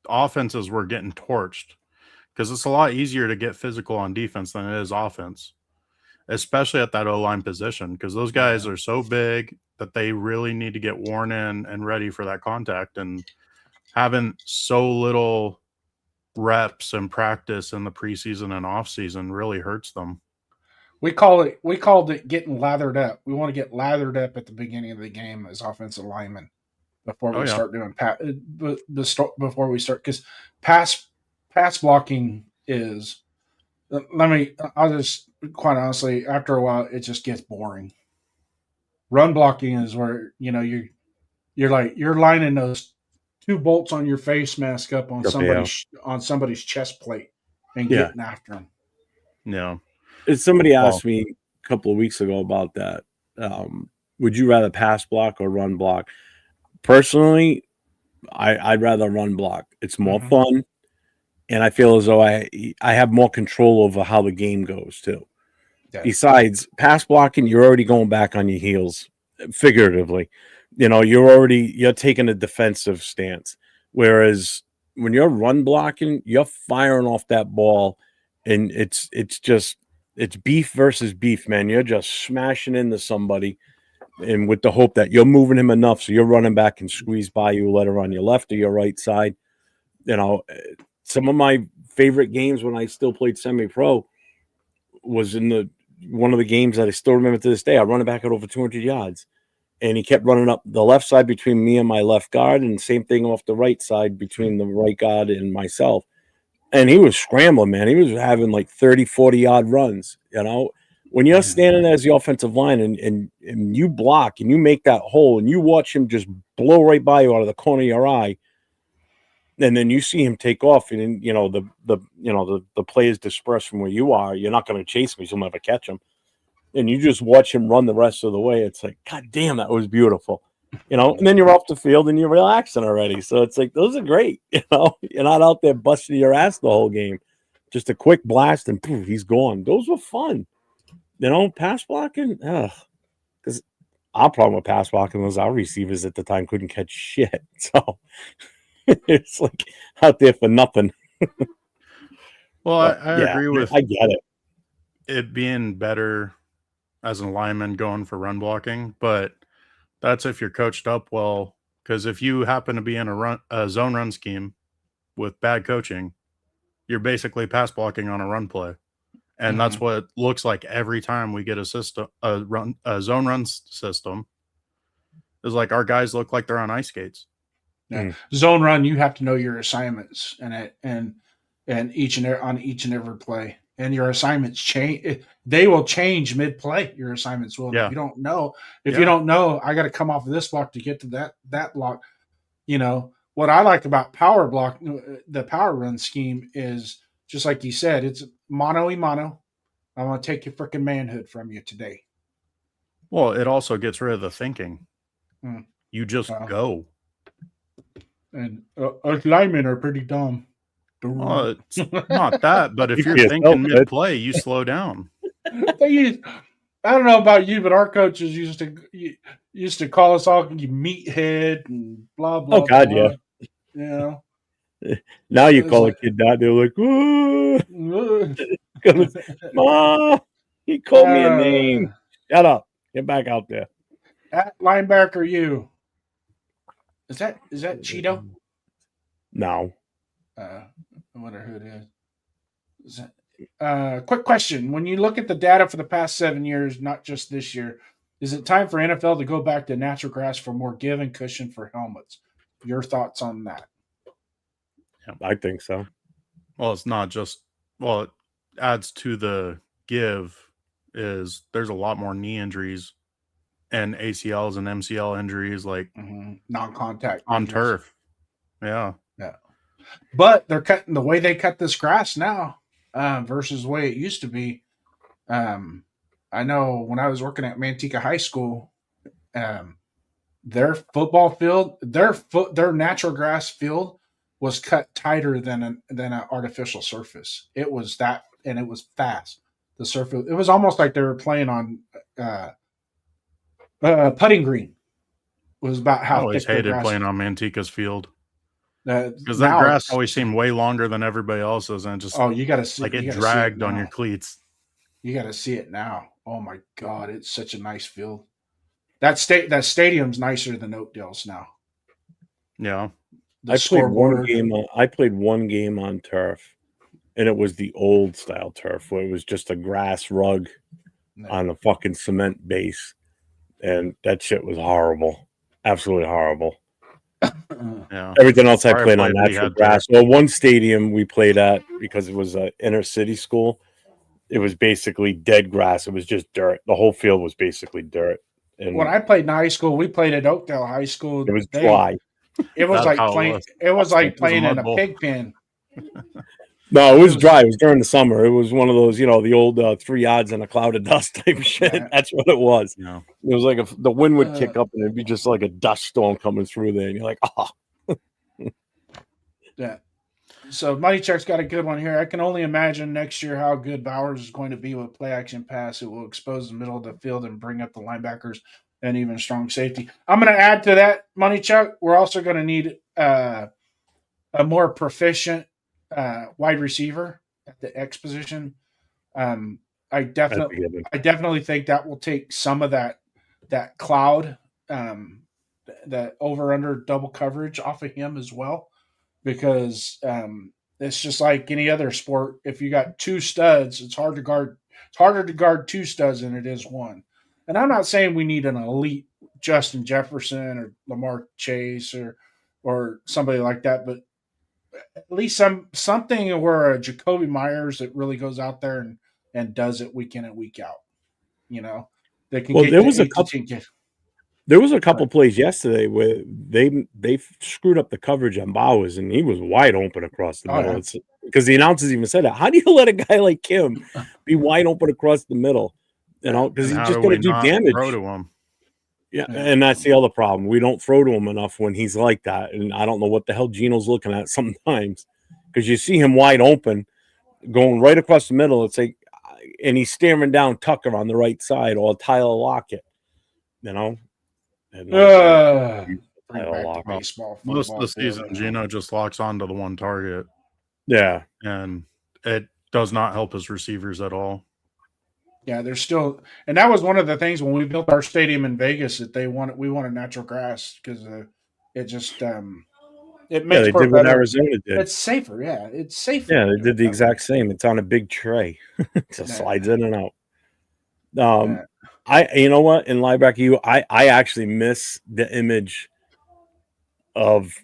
offenses were getting torched because it's a lot easier to get physical on defense than it is offense. Especially at that O-line position, because those guys are so big that they really need to get worn in and ready for that contact. And having so little reps and practice in the preseason and off season really hurts them. We called it getting lathered up. We want to get lathered up at the beginning of the game as offensive linemen before we start doing before we start, because pass blocking is. I'll just quite honestly, after a while, it just gets boring. Run blocking is where, you know, you're lining those 2 bolts on your face mask up on somebody's chest plate and getting after them. Yeah. Somebody asked me a couple of weeks ago about that. Would you rather pass block or run block? personally, I'd rather run block. It's more fun, and I feel as though I have more control over how the game goes too. Yeah. Besides pass blocking, you're already going back on your heels, figuratively. You're taking a defensive stance, whereas when you're run blocking, you're firing off that ball, and it's beef versus beef, man. You're just smashing into somebody, and with the hope that you're moving him enough so you're running back and squeeze by you, whether on your left or your right side. Some of my favorite games when I still played semi-pro was in one of the games that I still remember to this day. I run it back at over 200 yards, and he kept running up the left side between me and my left guard, and same thing off the right side between the right guard and myself. And he was scrambling, man. He was having like 30, 40-yard runs. When you're standing as the offensive line and you block and you make that hole and you watch him just blow right by you out of the corner of your eye, and then you see him take off, and the players disperse from where you are. You're not going to chase him; you'll never catch him. And you just watch him run the rest of the way. It's like, God damn, that was beautiful. And then you're off the field and you're relaxing already. So it's like, those are great. You're not out there busting your ass the whole game. Just a quick blast and poof, he's gone. Those were fun. Pass blocking, because our problem with pass blocking was our receivers at the time couldn't catch shit. So it's like out there for nothing. Well, I agree with. I get it being better as an lineman going for run blocking, but that's if you're coached up well. Because if you happen to be in a zone run scheme with bad coaching, you're basically pass blocking on a run play, and that's what it looks like every time we get a zone run system. Is like our guys look like they're on ice skates. Yeah. Zone run, you have to know your assignments and each and every play. And your assignments change. They will change mid-play. Your assignments will. Yeah. If you don't know, I got to come off of this block to get to that block. What I like about power block, the power run scheme is just like you said. It's mano-y-mano. I want to take your freaking manhood from you today. Well, it also gets rid of the thinking. You just go. And us linemen are pretty dumb. It's not that, but if you're thinking mid-play, you slow down. I don't know about you, but our coaches used to call us all you meathead and blah blah. Oh God, blah. Yeah. Now you call a kid that, they're like, Ma, he called me a name. Shut up. Get back out there. At linebacker, you. Is that Cheeto? No. I wonder who it is. Quick question. When you look at the data for the past 7 years, not just this year, is it time for NFL to go back to natural grass for more give and cushion for helmets? Your thoughts on that? Yeah, I think so. Well, it's not just – well, it adds to the give is there's a lot more knee injuries and ACLs and MCL injuries like non-contact on injuries. Turf. Yeah. But they're cutting the way they cut this grass now versus the way it used to be. I know when I was working at Manteca High School, their football field, their natural grass field was cut tighter than an artificial surface. It was that, and it was fast. The surface, it was almost like they were playing on putting green. It was about how I always thick hated grass playing on Manteca's field. Because now that grass always seemed way longer than everybody else's, and just you got to see like it dragged on your cleats. You got to see it now. Oh my God, it's such a nice field. That stadium's nicer than Oakdale's now. Yeah, I played one game on turf, and it was the old style turf where it was just a grass rug on a fucking cement base, and that shit was horrible, absolutely horrible. Yeah. Everything else I played on natural grass. Well, one stadium we played at, because it was an inner city school, it was basically dead grass. It was just dirt. The whole field was basically dirt. And when I played in high school, we played at Oakdale High School. It was dry. It was like playing. It was like playing in a pig pen. No, it was dry. It was during the summer. It was one of those, the old 3 yards in a cloud of dust type shit. Yeah. That's what it was. No. It was like the wind would kick up and it'd be just like a dust storm coming through there. And you're like, oh. Yeah. So Money Check's got a good one here. I can only imagine next year how good Bowers is going to be with play action pass. It will expose the middle of the field and bring up the linebackers and even strong safety. I'm going to add to that, Money Check. We're also going to need a more proficient wide receiver at the X position. I definitely think that will take some of that cloud, that over under double coverage off of him as well, because it's just like any other sport. If you got 2 studs, it's hard to guard. It's harder to guard 2 studs than it is 1. And I'm not saying we need an elite Justin Jefferson or Lamar Chase or somebody like that, but at least something where a Jacoby Myers that really goes out there and does it week in and week out. They can. Well, there was a couple plays yesterday where they screwed up the coverage on Bowers, and he was wide open across the middle. Yeah. Because the announcers even said that. How do you let a guy like him be wide open across the middle? Because he's just going to do damage. Throw to him. Yeah, and that's the other problem. We don't throw to him enough when he's like that, and I don't know what the hell Gino's looking at sometimes, because you see him wide open, going right across the middle. It's like, and he's staring down Tucker on the right side or Tyler Lockett, Bring back to baseball, most of the season, Gino just locks onto the one target. Yeah, and it does not help his receivers at all. Yeah, there's still, and that was one of the things when we built our stadium in Vegas that we wanted natural grass because it just it makes they did what Arizona did. It's safer, it's safer. Yeah, they did the exact same. It's on a big tray, it just slides in and out. You know what? In linebacker, I actually miss the image of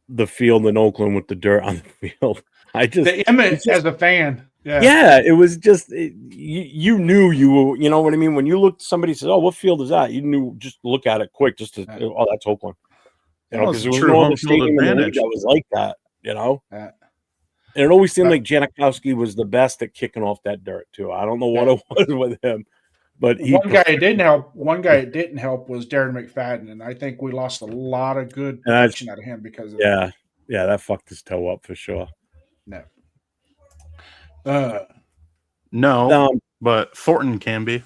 the field in Oakland with the dirt on the field. The image as a fan. Yeah, it was just you knew you were, you know what I mean? When you looked, somebody says, "Oh, what field is that?" You knew, just look at it quick, just to that's Oakland. Because there was no other stadium in the league that was like that, And it always seemed like Janikowski was the best at kicking off that dirt too. I don't know what it was with him, but one guy it didn't help. One guy it didn't help was Darren McFadden, and I think we lost a lot of good action out of him because of that. Yeah, that fucked his toe up for sure. No, but Thornton can be.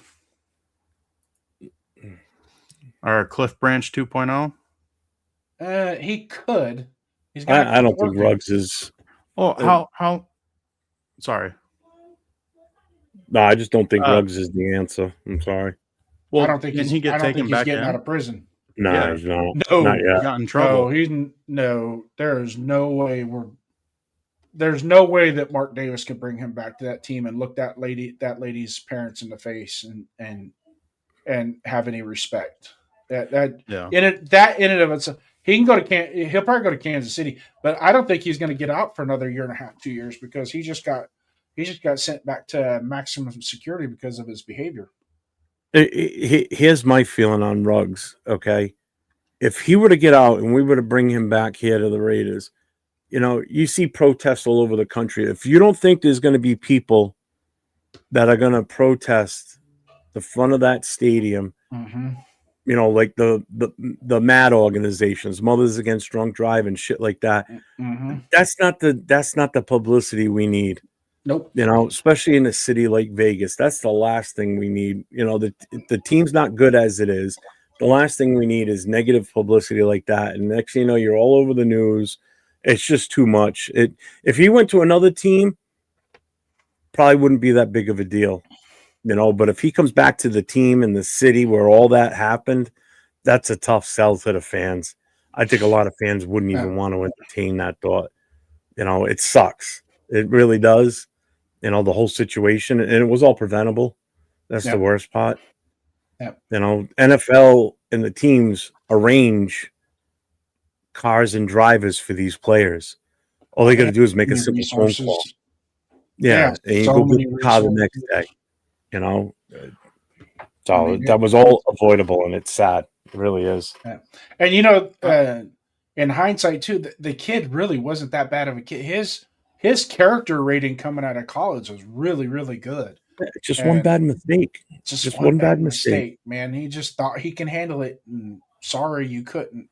Or Cliff Branch 2.0. He could. I don't think Ruggs is. Oh, how? Sorry. No, I just don't think Ruggs is the answer. I'm sorry. Well, I don't think he get taken back getting out of prison. No, he's not. No, not yet. He got in trouble. There is no way there's no way that Mark Davis could bring him back to that team and look that lady's parents in the face and have any respect. In and of itself, he'll probably go to Kansas City, but I don't think he's going to get out for another year and a half, 2 years, because he just got sent back to maximum security because of his behavior. Here's my feeling on Ruggs. Okay, if he were to get out and we were to bring him back here to the Raiders, you see protests all over the country. If you don't think there's going to be people that are going to protest the front of that stadium, like the MAD organizations, Mothers Against Drunk Driving, shit like that. That's not the publicity we need. Nope. Especially in a city like Vegas, that's the last thing we need. The team's not good as it is. The last thing we need is negative publicity like that. And next thing you know, you're all over the news. It's just too much. If he went to another team, probably wouldn't be that big of a deal, But if he comes back to the team in the city where all that happened, that's a tough sell to the fans. I think a lot of fans wouldn't even want to entertain that thought. It sucks. It really does. The whole situation, and it was all preventable. That's the worst part. NFL and the teams arrange cars and drivers for these players. All they got to do is make a simple phone call. And you go get the car the next day. So that was all avoidable, and it's sad. It really is. And in hindsight too, the kid really wasn't that bad of a kid. his character rating coming out of college was really, really good. Just one bad mistake. Just one bad mistake, man. He just thought he can handle it, and sorry you couldn't,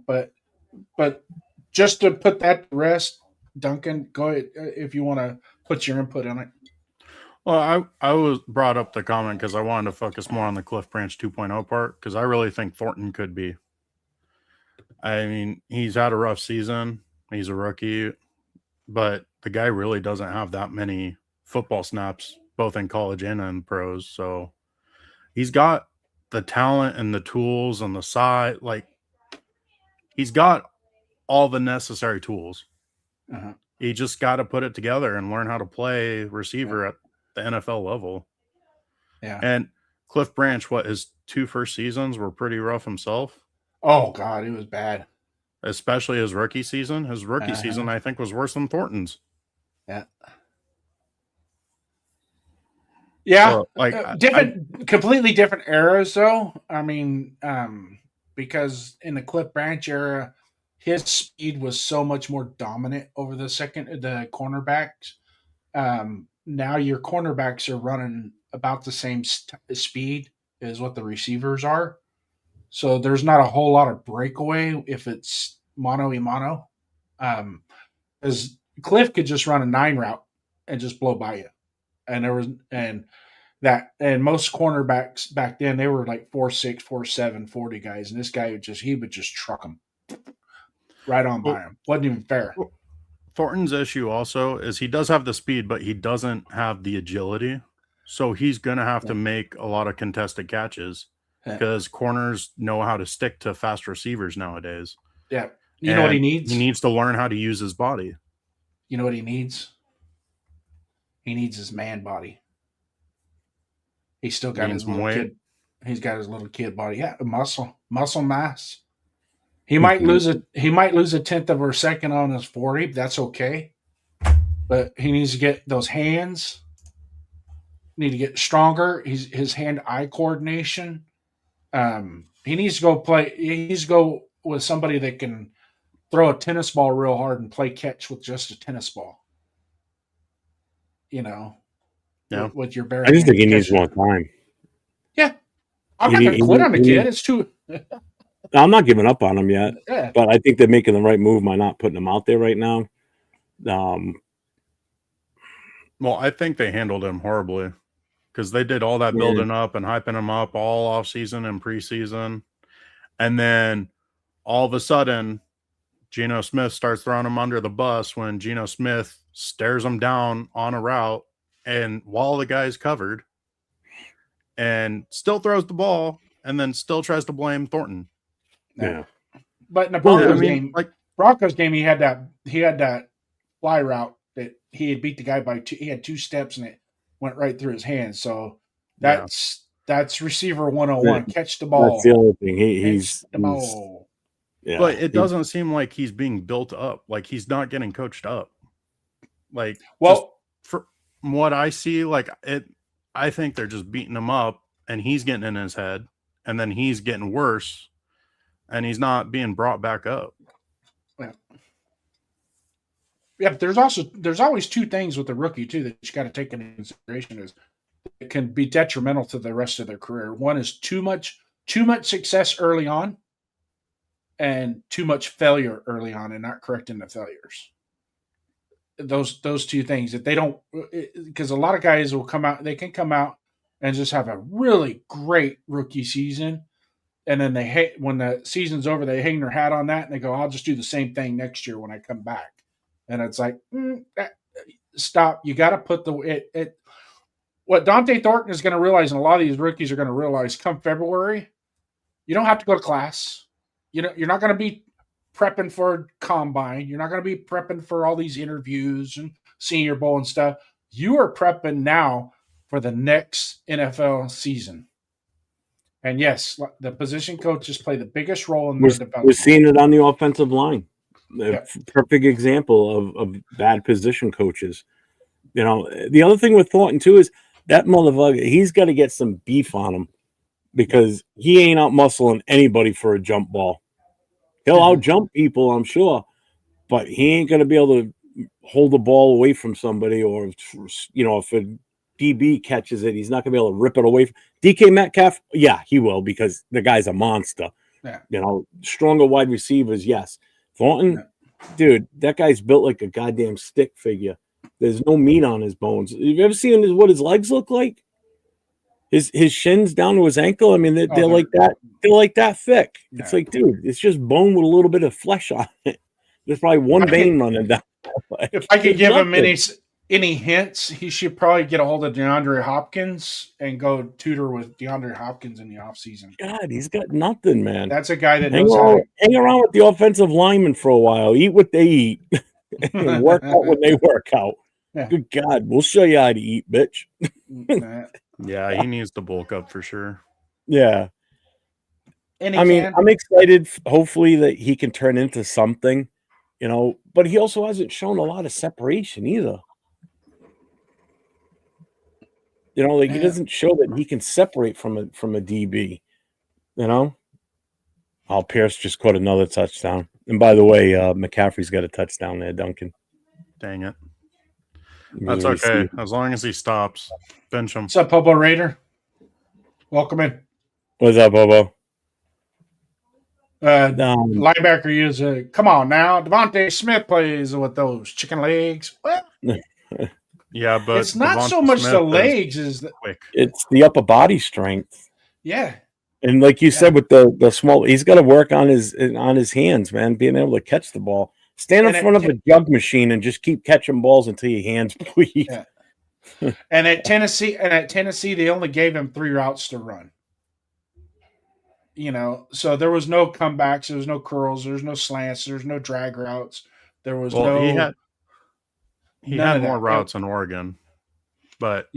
But just to put that to rest, Duncan, go ahead if you want to put your input on it. Well, I was brought up the comment because I wanted to focus more on the Cliff Branch 2.0 part because I really think Thornton could be. I mean, he's had a rough season. He's a rookie, but the guy really doesn't have that many football snaps, both in college and in pros. So he's got the talent and the tools and the size. Like, he's got all the necessary tools. Uh-huh. He just got to put it together and learn how to play receiver at the NFL level. Yeah. And Cliff Branch, his 2 first seasons were pretty rough himself. Oh, God, it was bad. Especially his rookie season. His rookie season, I think, was worse than Thornton's. Yeah. Yeah. So, completely different eras, though. I mean, because in the Cliff Branch era, his speed was so much more dominant over the cornerbacks. Now your cornerbacks are running about the same speed as what the receivers are. So there's not a whole lot of breakaway if it's mano-a-mano. Because Cliff could just run a 9 route and just blow by you. And most cornerbacks back then, they were like 4'6", 4'7", 40 guys. And this guy would just truck them right on by him. Wasn't even fair. Thornton's issue also is he does have the speed, but he doesn't have the agility. So he's going to have to make a lot of contested catches because corners know how to stick to fast receivers nowadays. Yeah. You know what he needs? He needs to learn how to use his body. You know what he needs? He needs his man body. He's still got his little kid. He's got his little kid body. Yeah, muscle mass. He might lose a 10th of a second on his 40. That's okay. But he needs to get those hands. Need to get stronger. His hand-eye coordination. He needs to go play. He needs to go with somebody that can throw a tennis ball real hard and play catch with just a tennis ball. With your bare. I just think he needs more time. Yeah, I'm not going to quit on the kid. It's too. I'm not giving up on him yet, Yeah. but I think they're making the right move by not putting him out there right now. Well, I think they handled him horribly because they did all that building up and hyping him up all off season and preseason. And then all of a sudden, Geno Smith starts throwing him under the bus when Geno Smith stares him down on a route and while the guy's covered and still throws the ball and then still tries to blame Thornton. Yeah. But in the Broncos game, he had that fly route that he had beat the guy by 2. He had 2 steps and it went right through his hands. So that's receiver 101. Catch the ball. That's the only thing. He's the ball. Yeah. But it doesn't seem like he's being built up. Like he's not getting coached up. Like, well, from what I see, I think they're just beating him up and he's getting in his head and then he's getting worse and he's not being brought back up. Yeah. Yeah, but there's always 2 things with the rookie too that you got to take into consideration is it can be detrimental to the rest of their career. One is too much success early on and too much failure early on and not correcting the failures. Those 2 things that they don't, because a lot of guys will come out, they can come out and just have a really great rookie season. And then when the season's over, they hang their hat on that and they go, I'll just do the same thing next year when I come back. And it's like, stop. You got to put what Dante Thornton is going to realize, and a lot of these rookies are going to realize come February, you don't have to go to class. You're not going to be prepping for combine. You're not going to be prepping for all these interviews and Senior Bowl and stuff. You are prepping now for the next NFL season. And yes, the position coaches play the biggest role in their development. We're seeing it on the offensive line. Perfect example of bad position coaches. The other thing with Thornton too is that motherfucker, he's got to get some beef on him because he ain't out muscling anybody for a jump ball. He'll out jump people, I'm sure, but he ain't going to be able to hold the ball away from somebody, or if a DB catches it, he's not going to be able to rip it away. DK Metcalf, yeah, he will, because the guy's a monster. Yeah. Stronger wide receivers, yes. Thornton, dude, that guy's built like a goddamn stick figure. There's no meat on his bones. Have you ever seen what his legs look like? His shins down to his ankle. I mean, they're like that. They're like that thick. It's like, dude, it's just bone with a little bit of flesh on it. There's probably one vein running down. If I could give him any hints, he should probably get a hold of DeAndre Hopkins and go tutor with DeAndre Hopkins in the offseason. God, he's got nothing, man. That's a guy that hang around with the offensive linemen for a while. Eat what they eat. And work out when they work out. Yeah. Good God, we'll show you how to eat, bitch. Yeah, he needs to bulk up for sure. Yeah. I'm excited, hopefully, that he can turn into something, but he also hasn't shown a lot of separation either. He doesn't show that he can separate from a DB, Pierce just caught another touchdown. And by the way, McCaffrey's got a touchdown there, Duncan. Dang it. That's okay. As long as he stops. Bench him. What's up, Bobo Raider? Welcome in. What's up, Bobo? Linebacker is come on now. Devontae Smith plays with those chicken legs. What? Yeah, but it's not Devonta so much Smith the legs is quick. It's the upper body strength. Yeah. And like you said, with the small, he's got to work on his hands, man, being able to catch the ball. Stand in front of a jug machine and just keep catching balls until your hands bleed. Yeah. And at Tennessee, they only gave him 3 routes to run. So there was no comebacks, there was no curls, there was no slants, there was no drag routes. There was he had more routes in Oregon, but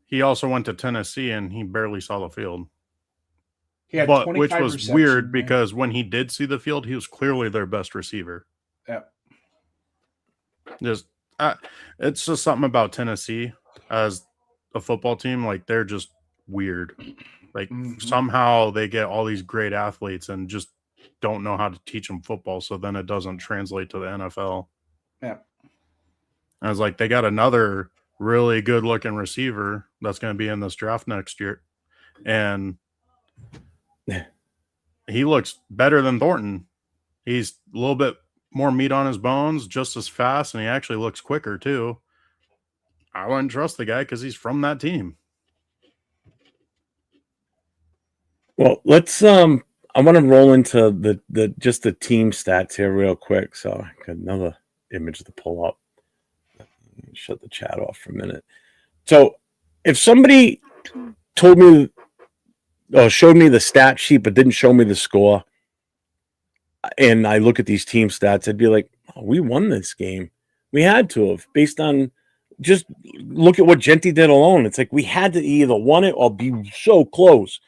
he also went to Tennessee and he barely saw the field. He had which was weird because when he did see the field, he was clearly their best receiver. Yeah. It's just something about Tennessee as a football team. Like, they're just weird. Like, somehow they get all these great athletes and just don't know how to teach them football. So then it doesn't translate to the NFL. Yeah. I was like, they got another really good looking receiver that's going to be in this draft next year. And he looks better than Thornton. He's a little bit more meat on his bones, just as fast, and he actually looks quicker too. I wouldn't trust the guy because he's from that team. Well, let's I want to roll into the team stats here real quick. So I got another image to pull up. Shut the chat off for a minute. So if somebody told me or showed me the stat sheet but didn't show me the score, and I look at these team stats, I'd be like, oh, we won this game. We had to have, based on just look at what Jeanty did alone. It's like we had to either won it or be so close.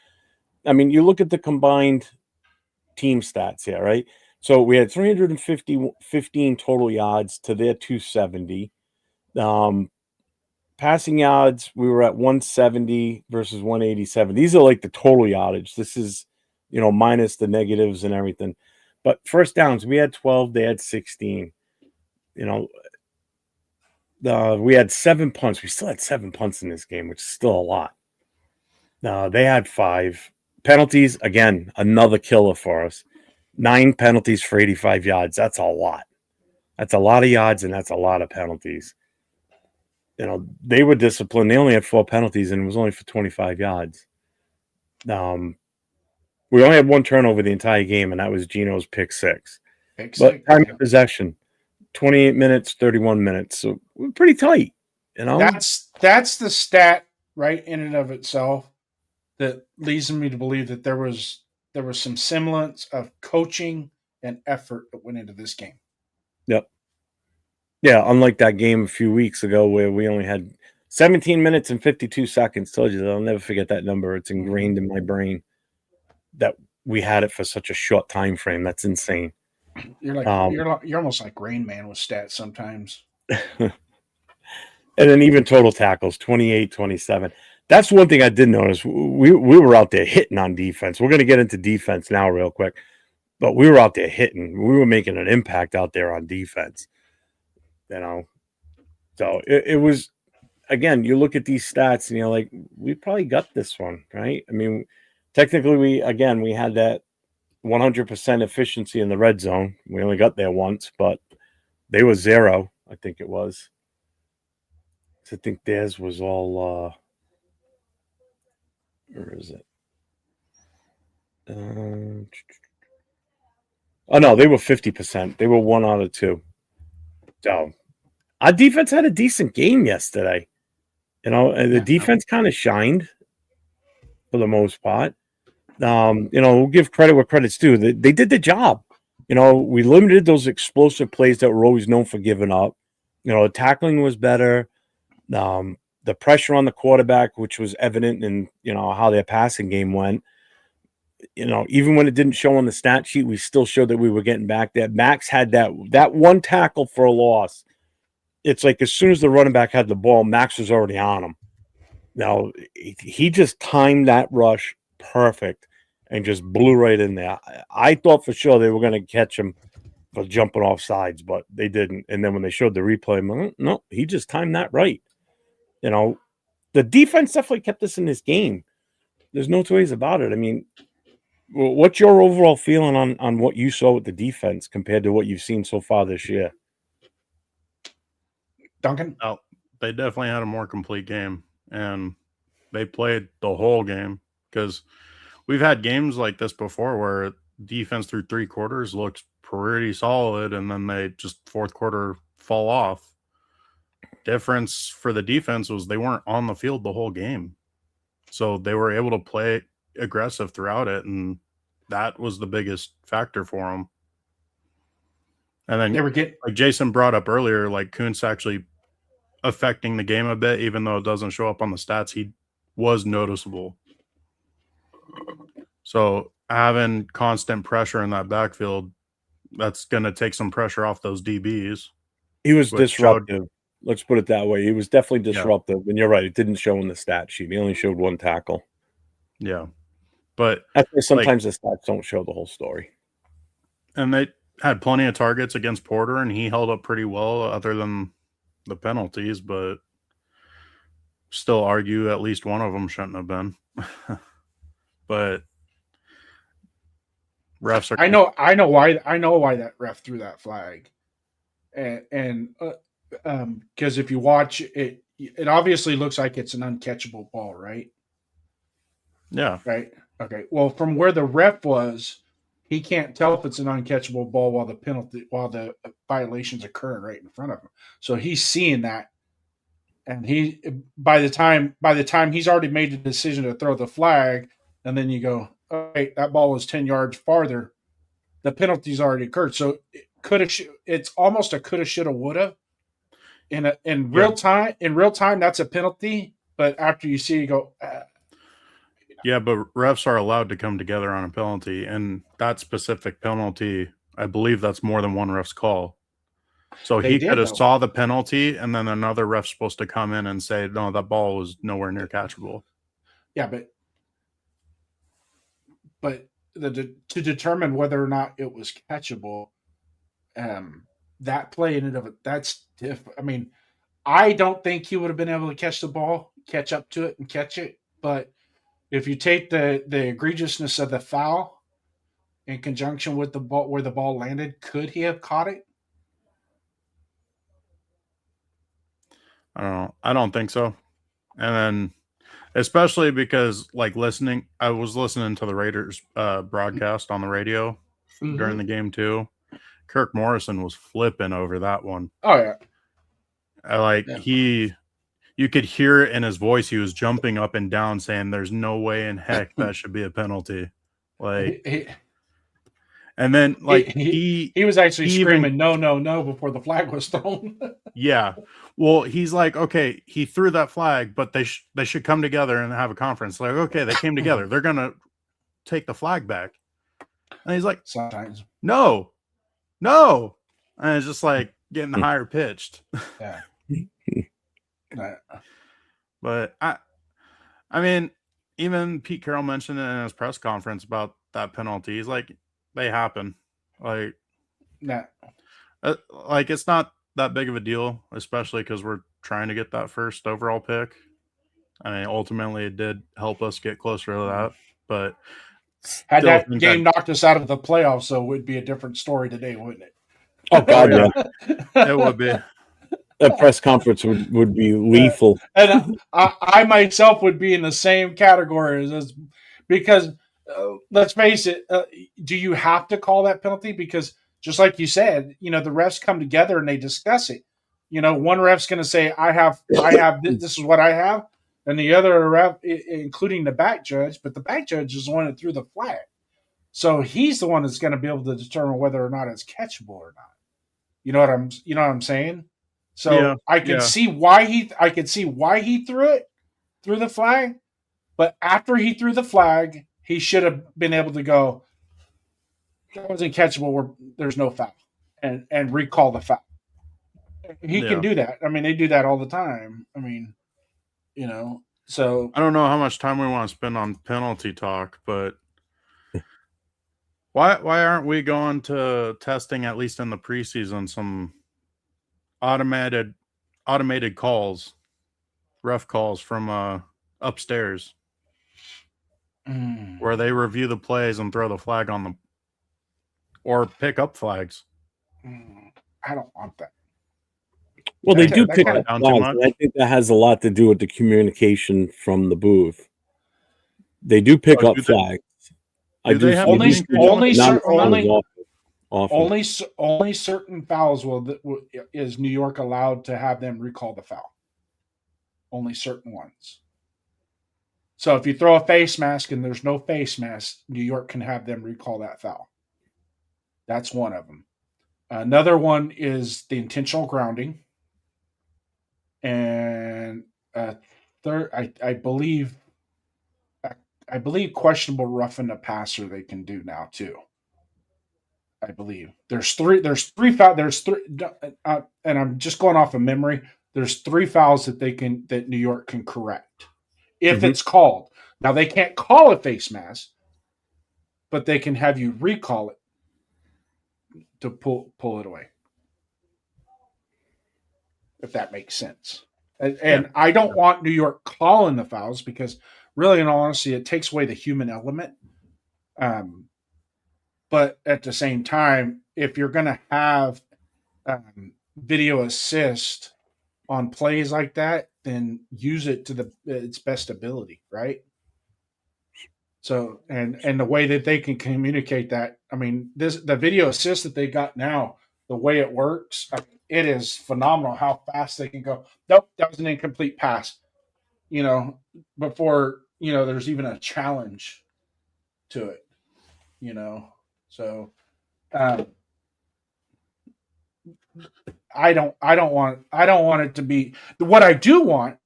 I mean, you look at the combined team stats here, right? So we had 315 total yards to their 270. Passing yards, we were at 170 versus 187. These are like the total yardage. This is, minus the negatives and everything. But first downs, we had 12, they had 16. We had 7 punts. We still had 7 punts in this game, which is still a lot. They had 5. Penalties, again, another killer for us. 9 penalties for 85 yards. That's a lot. That's a lot of yards, and that's a lot of penalties. They were disciplined. They only had 4 penalties, and it was only for 25 yards. We only had 1 turnover the entire game, and that was Gino's pick 6. But time of possession, 28 minutes, 31 minutes. So we're pretty tight, That's the stat, right, in and of itself, that leads me to believe that there was some semblance of coaching and effort that went into this game. Yep. Yeah, unlike that game a few weeks ago where we only had 17 minutes and 52 seconds. Told you that I'll never forget that number. It's ingrained in my brain that we had it for such a short time frame. That's insane. You're you're almost like Rain Man with stats sometimes. And then even total tackles, 28, 27. That's one thing I did notice. We were out there hitting on defense. We're going to get into defense now real quick. But we were out there hitting. We were making an impact out there on defense. you know. So it was, again, you look at these stats and you're like, we probably got this one, right? I mean, technically, we had that 100% efficiency in the red zone. We only got there once, but they were 0, I think it was. I think theirs was all, where is it? Oh, no, they were 50%. They were 1 out of 2. So our defense had a decent game yesterday. You know, and the defense kind of shined for the most part. You know, we'll give credit where credit's due. They did the job. You know, we limited those explosive plays that were always known for giving up. You know, the tackling was better. The pressure on the quarterback, which was evident in, you know, how their passing game went. You know, even when it didn't show on the stat sheet, we still showed that we were getting back there. Max had that one tackle for a loss. It's like as soon as the running back had the ball, Max was already on him. Now, he just timed that rush perfect and just blew right in there. I thought for sure they were going to catch him for jumping off sides, but they didn't. And then when they showed the replay, I'm like, no, he just timed that right. You know, the defense definitely kept us in this game. There's no two ways about it. I mean, what's your overall feeling on what you saw with the defense compared to what you've seen so far this year? Duncan? Oh, they definitely had a more complete game, and they played the whole game, because we've had games like this before where defense through 3 quarters looks pretty solid, and then they just fourth quarter fall off. Difference for the defense was they weren't on the field the whole game, so they were able to play aggressive throughout it, and that was the biggest factor for them. And then, like Jason brought up earlier, like Kuntz actually affecting the game a bit, even though it doesn't show up on the stats. He was noticeable. So having constant pressure in that backfield, that's going to take some pressure off those DBs. He was disruptive. Let's put it that way. He was definitely disruptive. Yeah. And you're right. It didn't show in the stat sheet. He only showed 1 tackle. Yeah. But sometimes the stats don't show the whole story. And they had plenty of targets against Porter, and he held up pretty well other than the penalties, but still argue at least one of them shouldn't have been. But refs are. I know why that ref threw that flag, and because if you watch it, it obviously looks like it's an uncatchable ball, right? Yeah. Right. Okay. Well, from where the ref was, he can't tell if it's an uncatchable ball while the violation's occurring right in front of him. So he's seeing that, and by the time he's already made the decision to throw the flag, and then you go, all right, that ball was 10 yards farther. The penalty's already occurred. So it's almost a coulda, shoulda, woulda. In real time, that's a penalty. But after you see, you go. Yeah, but refs are allowed to come together on a penalty, and that specific penalty, I believe that's more than one ref's call. So he could have saw the penalty, and then another ref's supposed to come in and say, no, that ball was nowhere near catchable. Yeah, but to determine whether or not it was catchable, that play in and of it, that's different. I mean, I don't think he would have been able to catch the ball, catch up to it, and catch it. But if you take the egregiousness of the foul in conjunction with the ball where the ball landed, could he have caught it? I don't know. I don't think so. And then, especially because, like, I was listening to the Raiders broadcast on the radio during the game too. Kirk Morrison was flipping over that one. Oh yeah. You could hear it in his voice. He was jumping up and down saying, there's no way in heck that should be a penalty. Like, and then like he was actually screaming, no, before the flag was thrown. Yeah. Well, he's like, okay, he threw that flag, but they should come together and have a conference. Like, okay, they came together. They're going to take the flag back. And he's like, sometimes. No. And it's just like getting higher pitched. Yeah. But I mean, even Pete Carroll mentioned it in his press conference about that penalty. He's like, they happen. Like, nah. Like, it's not that big of a deal, especially because we're trying to get that first overall pick. I mean, ultimately, it did help us get closer to that, but Had still that think game knocked us out of the playoffs, so it would be a different story today, wouldn't it? Oh God, yeah. yeah. It would be. That press conference would be lethal. And I myself would be in the same category as because let's face it, do you have to call that penalty? Because just like you said, the refs come together and they discuss it. One ref's going to say, I have this is what I have, and the other ref, including the back judge, but the back judge is the one that threw the flag, so he's the one that's going to be able to determine whether or not it's catchable or not. You know what I'm saying? So Yeah, I can see why he threw the flag, but after he threw the flag, he should have been able to go, that wasn't catchable, there's no foul, and recall the foul. He can do that. I mean, they do that all the time. I mean, so I don't know how much time we want to spend on penalty talk, but why aren't we going to testing, at least in the preseason, some automated calls, ref calls from upstairs, where they review the plays and throw the flag on them, or pick up flags? I don't want that. Well, they do pick up flags, and I think that has a lot to do with the communication from the booth. They do pick up flags. Only often. certain fouls is New York allowed to have them recall the foul. Only certain ones. So if you throw a face mask and there's no face mask, New York can have them recall that foul. That's one of them. Another one is the intentional grounding. And third, I believe questionable roughing the passer they can do now too. I believe there's three fouls, and I'm just going off of memory. There's 3 fouls that New York can correct if it's called. Now they can't call a face mask, but they can have you recall it to pull it away. If that makes sense. And I don't want New York calling the fouls because really, in all honesty, it takes away the human element. But at the same time, if you're going to have video assist on plays like that, then use it to its best ability, right? So, and the way that they can communicate that, I mean, the video assist that they got now, the way it works, it is phenomenal how fast they can go. Nope, that was an incomplete pass. Before there's even a challenge to it. So I don't want it to be what I do want,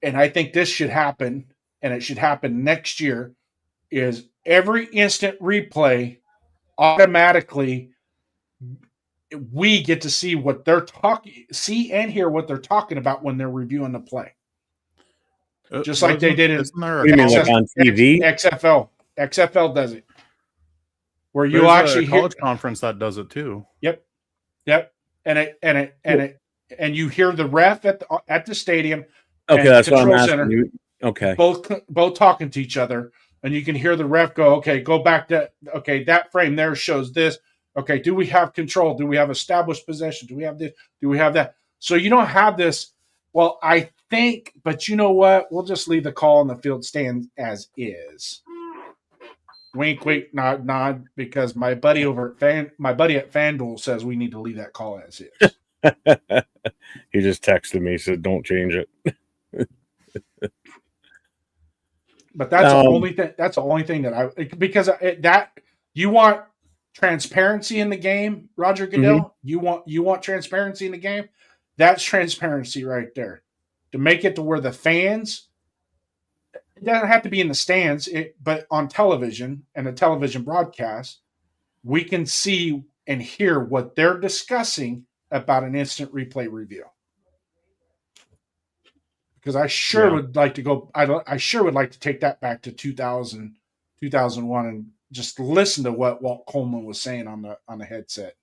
and I think this should happen, and it should happen next year, is every instant replay automatically we get to see what they're see and hear what they're talking about when they're reviewing the play. Just like they did in on TV? XFL. XFL does it. Where you There's actually a college conference that does it too. Yep. And you hear the ref at the stadium. Okay, that's what I'm asking you. Okay. Both talking to each other, and you can hear the ref go, okay, go back to that frame there shows this. Okay, do we have control? Do we have established possession? Do we have this? Do we have that? So you don't have this. Well, I think, but you know what? We'll just leave the call on the field stand as is. Wink, wink, nod, nod. Because my buddy at FanDuel says we need to leave that call as is. He just texted me, said don't change it. But that's the only thing. That's the only thing that you want transparency in the game, Roger Goodell. You want transparency in the game. That's transparency right there. To make it to where the fans, it doesn't have to be in the stands, but on television and a television broadcast, we can see and hear what they're discussing about an instant replay review. Because I sure would like to go. I sure would like to take that back to 2000, 2001, and just listen to what Walt Coleman was saying on the headset.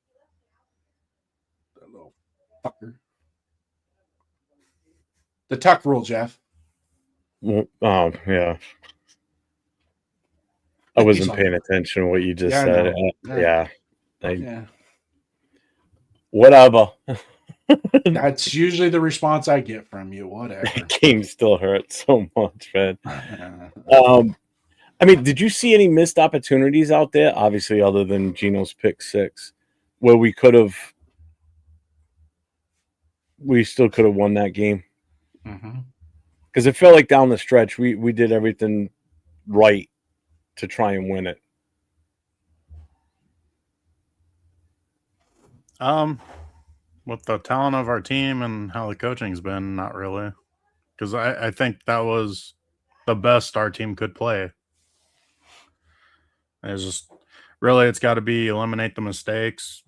fucker. The tuck rule, Jeff. Oh, yeah. I wasn't paying attention to what you just said. Yeah. Whatever. That's usually the response I get from you. Whatever. The game still hurts so much, man. I mean, did you see any missed opportunities out there? Obviously, other than Gino's pick 6, where we still could have won that game. Because it felt like down the stretch, we did everything right to try and win it. With the talent of our team and how the coaching's been, not really. Because I think that was the best our team could play. It's just really, it's got to be eliminate the mistakes,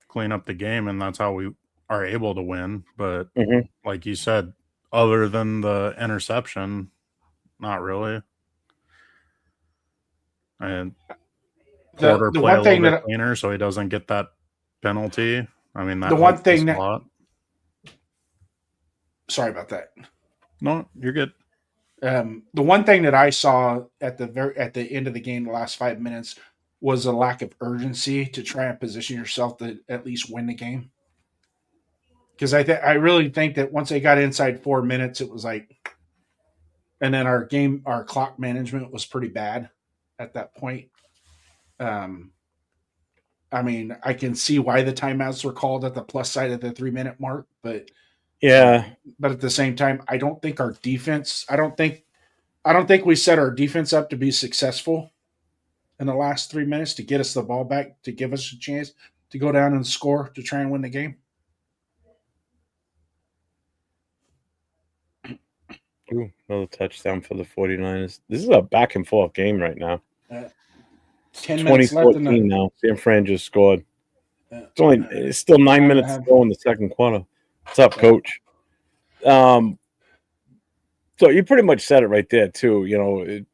clean up the game, and that's how we are able to win. But like you said, other than the interception, not really. And Porter play a little bit cleaner so he doesn't get that penalty. I mean, that the one thing that. Sorry about that. No, you're good. The one thing that I saw at the end of the game, the last 5 minutes, was a lack of urgency to try and position yourself to at least win the game. Because I really think that once they got inside 4 minutes, it was like, and then our clock management was pretty bad at that point. I mean, I can see why the timeouts were called at the plus side of the 3 minute mark, but yeah. But at the same time, I don't think our defense. I don't think we set our defense up to be successful in the last 3 minutes to get us the ball back, to give us a chance to go down and score to try and win the game. Ooh, another touchdown for the 49ers. This is a back and forth game right now. 10 minutes left in the now. San Fran just scored. It's still 9 minutes to go in the second quarter. What's up, Coach? So you pretty much said it right there too. You know,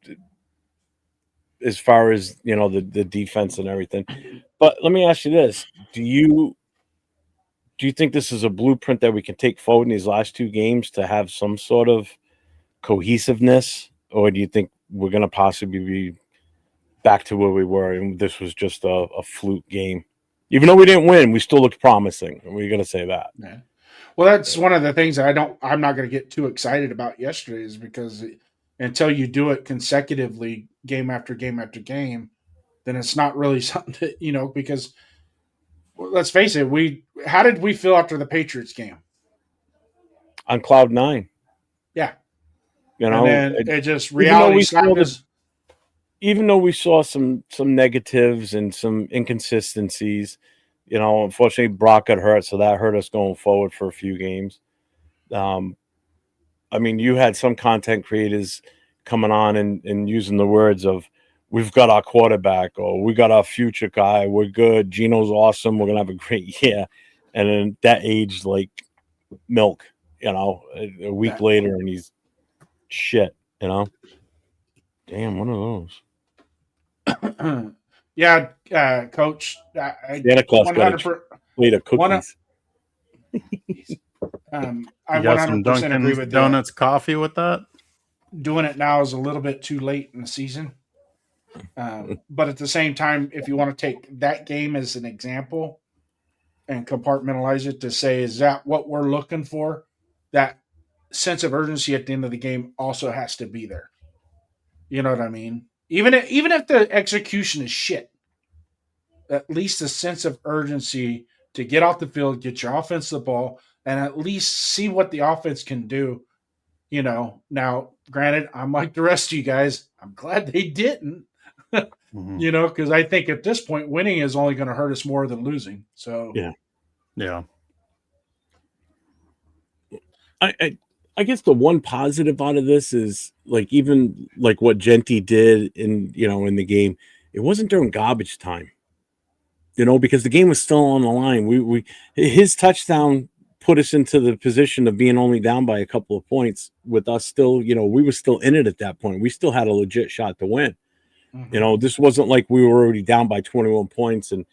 as far as the defense and everything. But let me ask you this: Do you think this is a blueprint that we can take forward in these last 2 games to have some sort of cohesiveness, or do you think we're going to possibly be back to where we were and this was just a fluke game? Even though we didn't win, we still looked promising. We're going to say that. Yeah. Well, that's one of the things I'm not going to get too excited about yesterday, is because until you do it consecutively, game after game after game, then it's not really something to, because let's face it, how did we feel after the Patriots game? On cloud 9. Yeah. And then it just reality slapped us. Even though we saw some negatives and some inconsistencies, unfortunately Brock got hurt, so that hurt us going forward for a few games. I mean, you had some content creators coming on and using the words of, we've got our quarterback, or we got our future guy, we're good, Gino's awesome, we're going to have a great year. And then that aged like milk, a week later, and he's shit, Damn, one of those. Yeah, Coach. Santa Claus got a plate of cookies. I 100% agree with donuts, coffee with that. Doing it now is a little bit too late in the season. But at the same time, if you want to take that game as an example and compartmentalize it to say, is that what we're looking for? That sense of urgency at the end of the game also has to be there. You know what I mean? Even if the execution is shit, at least a sense of urgency to get off the field, get your offense the ball, and at least see what the offense can do. Now, granted, I'm like the rest of you guys. I'm glad they didn't, because I think at this point, winning is only going to hurt us more than losing. So, yeah. I guess the one positive out of this is even what Jeanty did in the game. It wasn't during garbage time, because the game was still on the line. His touchdown put us into the position of being only down by a couple of points with us still, we were still in it at that point. We still had a legit shot to win. This wasn't like we were already down by 21 points and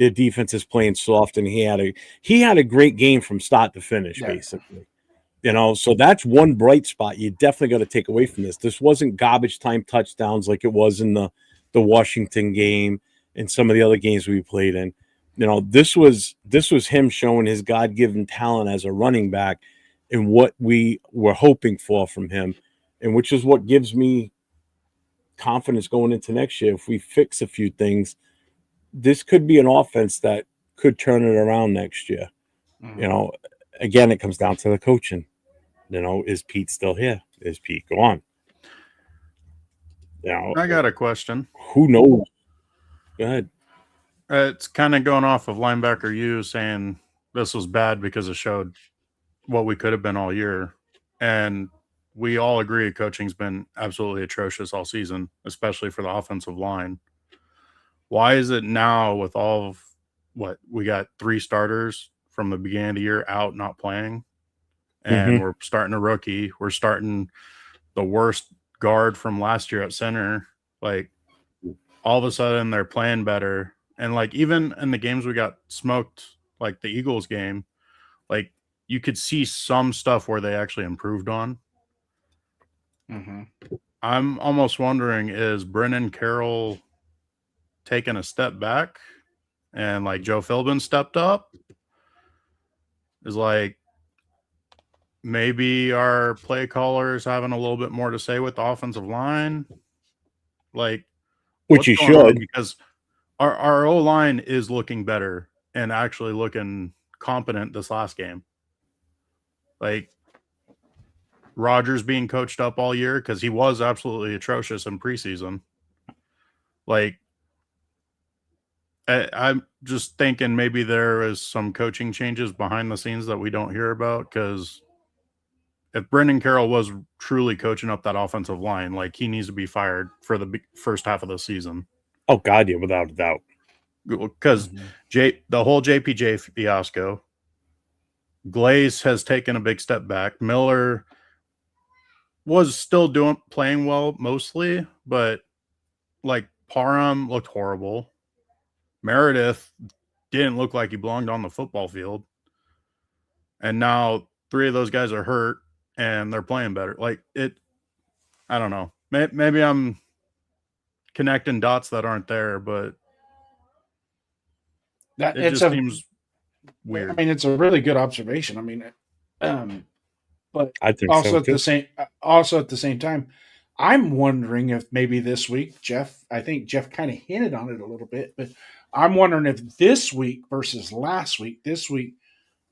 their defense is playing soft, and he had a great game from start to finish, basically. So that's one bright spot you definitely got to take away from this. This wasn't garbage time touchdowns like it was in the Washington game and some of the other games we played in. This was him showing his God-given talent as a running back and what we were hoping for from him, and which is what gives me confidence going into next year. If we fix a few things, this could be an offense that could turn it around next year. Mhm. Again, it comes down to the coaching. Is Pete still here? Is Pete gone? I got a question. Who knows? Go ahead. It's kind of going off of linebacker U saying this was bad because it showed what we could have been all year. And we all agree coaching's been absolutely atrocious all season, especially for the offensive line. Why is it now with all of what we got 3 starters from the beginning of the year out not playing? And we're starting a rookie. We're starting the worst guard from last year at center. Like, all of a sudden they're playing better. And like, even in the games we got smoked, like the Eagles game, like you could see some stuff where they actually improved on. I'm almost wondering, is Brennan Carroll taking a step back and like Joe Philbin stepped up? Is like, maybe our play callers having a little bit more to say with the offensive line, like, which you should, because our O-line is looking better and actually looking competent this last game. Like, Rodgers being coached up all year because he was absolutely atrocious in preseason. Like, I'm just thinking maybe there is some coaching changes behind the scenes that we don't hear about, because if Brendan Carroll was truly coaching up that offensive line, like, he needs to be fired for the first half of the season. Oh, God, yeah, without a doubt. Because the whole JPJ fiasco, Glaze has taken a big step back. Miller was still playing well mostly, but like Parham looked horrible. Meredith didn't look like he belonged on the football field. And now 3 of those guys are hurt and they're playing better. Like, I don't know. Maybe I'm connecting dots that aren't there, but it just seems weird. I mean, it's a really good observation. I mean, but I think also so at too. the same time, I'm wondering if maybe this week, I think Jeff kind of hinted on it a little bit, but I'm wondering if this week versus last week, this week,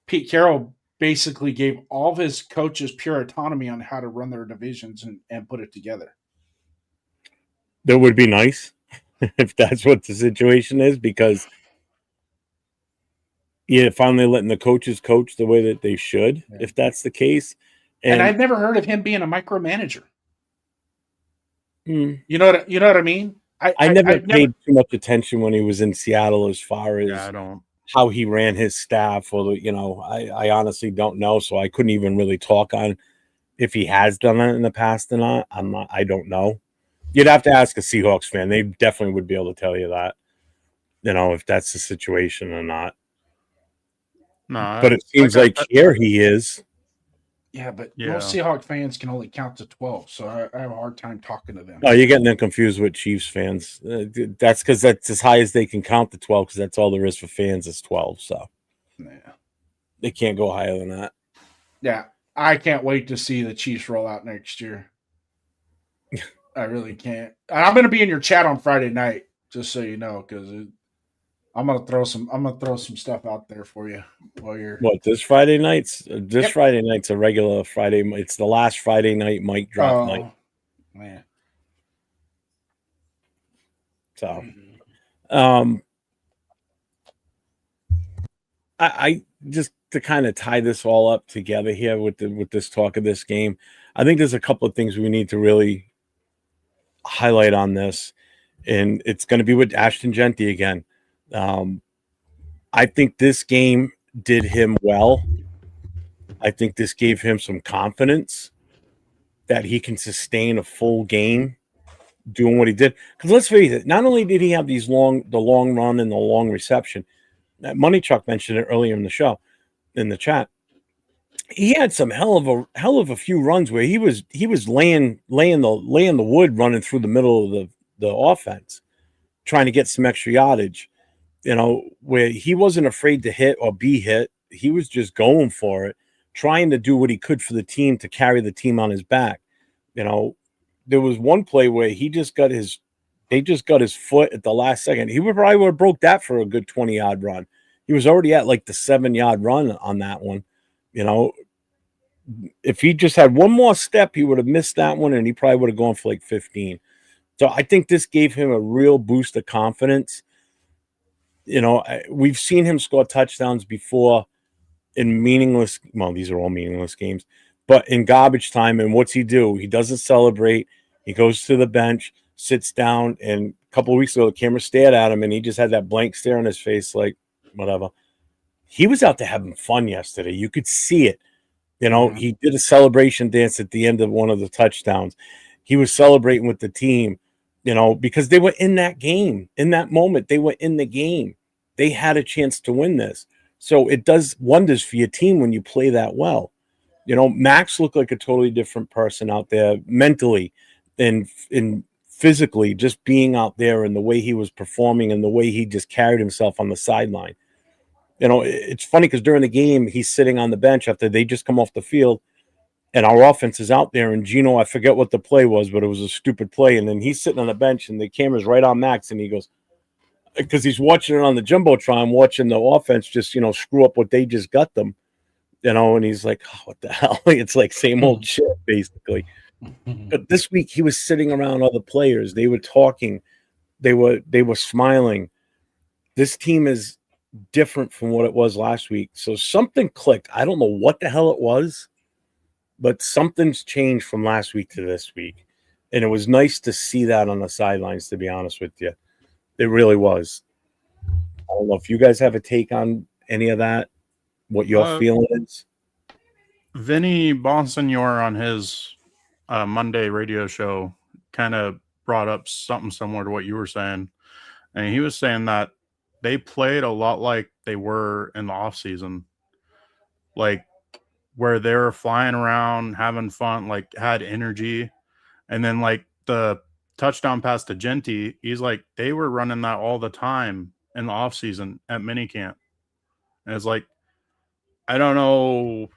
Pete Carroll basically gave all of his coaches pure autonomy on how to run their divisions and put it together. That would be nice if that's what the situation is, because finally letting the coaches coach the way that they should, if that's the case. And I've never heard of him being a micromanager. You know what I mean? I never paid too much attention when he was in Seattle as far as how he ran his staff, or I honestly don't know, so I couldn't even really talk on if he has done it in the past or not. I don't know. You'd have to ask a Seahawks fan. They definitely would be able to tell you that, if that's the situation or not. No, but it seems like here he is. Yeah, but most Seahawks fans can only count to 12, so I have a hard time talking to them. Oh, you're getting them confused with Chiefs fans. That's because that's as high as they can count to 12, because that's all there is for fans is 12. So they can't go higher than that. Yeah, I can't wait to see the Chiefs roll out next year. I really can't. And I'm going to be in your chat on Friday night, just so you know, because I'm gonna throw some stuff out there for you while you're. What, this Friday night's? Friday night's a regular Friday. It's the last Friday night mic drop night. Man. So, I just to kind of tie this all up together here with this talk of this game. I think there's a couple of things we need to really highlight on this, and it's going to be with Ashton Jeanty again. I think this game did him well. I think this gave him some confidence that he can sustain a full game doing what he did. Because let's face it, not only did he have the long run and the long reception, Money Chuck mentioned it earlier in the show, in the chat. He had some hell of a few runs where he was laying the wood running through the middle of the offense, trying to get some extra yardage. Where he wasn't afraid to hit or be hit. He was just going for it, trying to do what he could for the team to carry the team on his back. There was one play where they just got his foot at the last second. He would probably have broke that for a good 20-yard run. He was already at like the 7-yard run on that one. If he just had one more step, he would have missed that one, and he probably would have gone for like 15. So I think this gave him a real boost of confidence. We've seen him score touchdowns before in these are all meaningless games, but in garbage time. And what's he do? He doesn't celebrate. He goes to the bench, sits down, and a couple of weeks ago, the camera stared at him, and he just had that blank stare on his face, like, whatever. He was out there having fun yesterday. You could see it. He did a celebration dance at the end of one of the touchdowns. He was celebrating with the team, because they were in that game. In that moment, they were in the game. They had a chance to win this. So it does wonders for your team when you play that well. Max looked like a totally different person out there mentally and physically, just being out there and the way he was performing and the way he just carried himself on the sideline. It's funny because during the game, he's sitting on the bench after they just come off the field, and our offense is out there. And Gino, I forget what the play was, but it was a stupid play. And then he's sitting on the bench, and the camera's right on Max, and he goes, because he's watching it on the Jumbotron, watching the offense just, screw up what they just got them, and he's like, oh, what the hell? It's like same old shit, basically. But this week, he was sitting around other players. They were talking. They were smiling. This team is different from what it was last week. So something clicked. I don't know what the hell it was, but something's changed from last week to this week. And it was nice to see that on the sidelines, to be honest with you. It really was. I don't know if you guys have a take on any of that, what your feeling is. Vinny Bonsignor on his Monday radio show kind of brought up something similar to what you were saying. And he was saying that they played a lot like they were in the offseason, like where they were flying around, having fun, like had energy. And then like the touchdown pass to Jeanty, he's like, they were running that all the time in the offseason at minicamp. And it's like, I don't know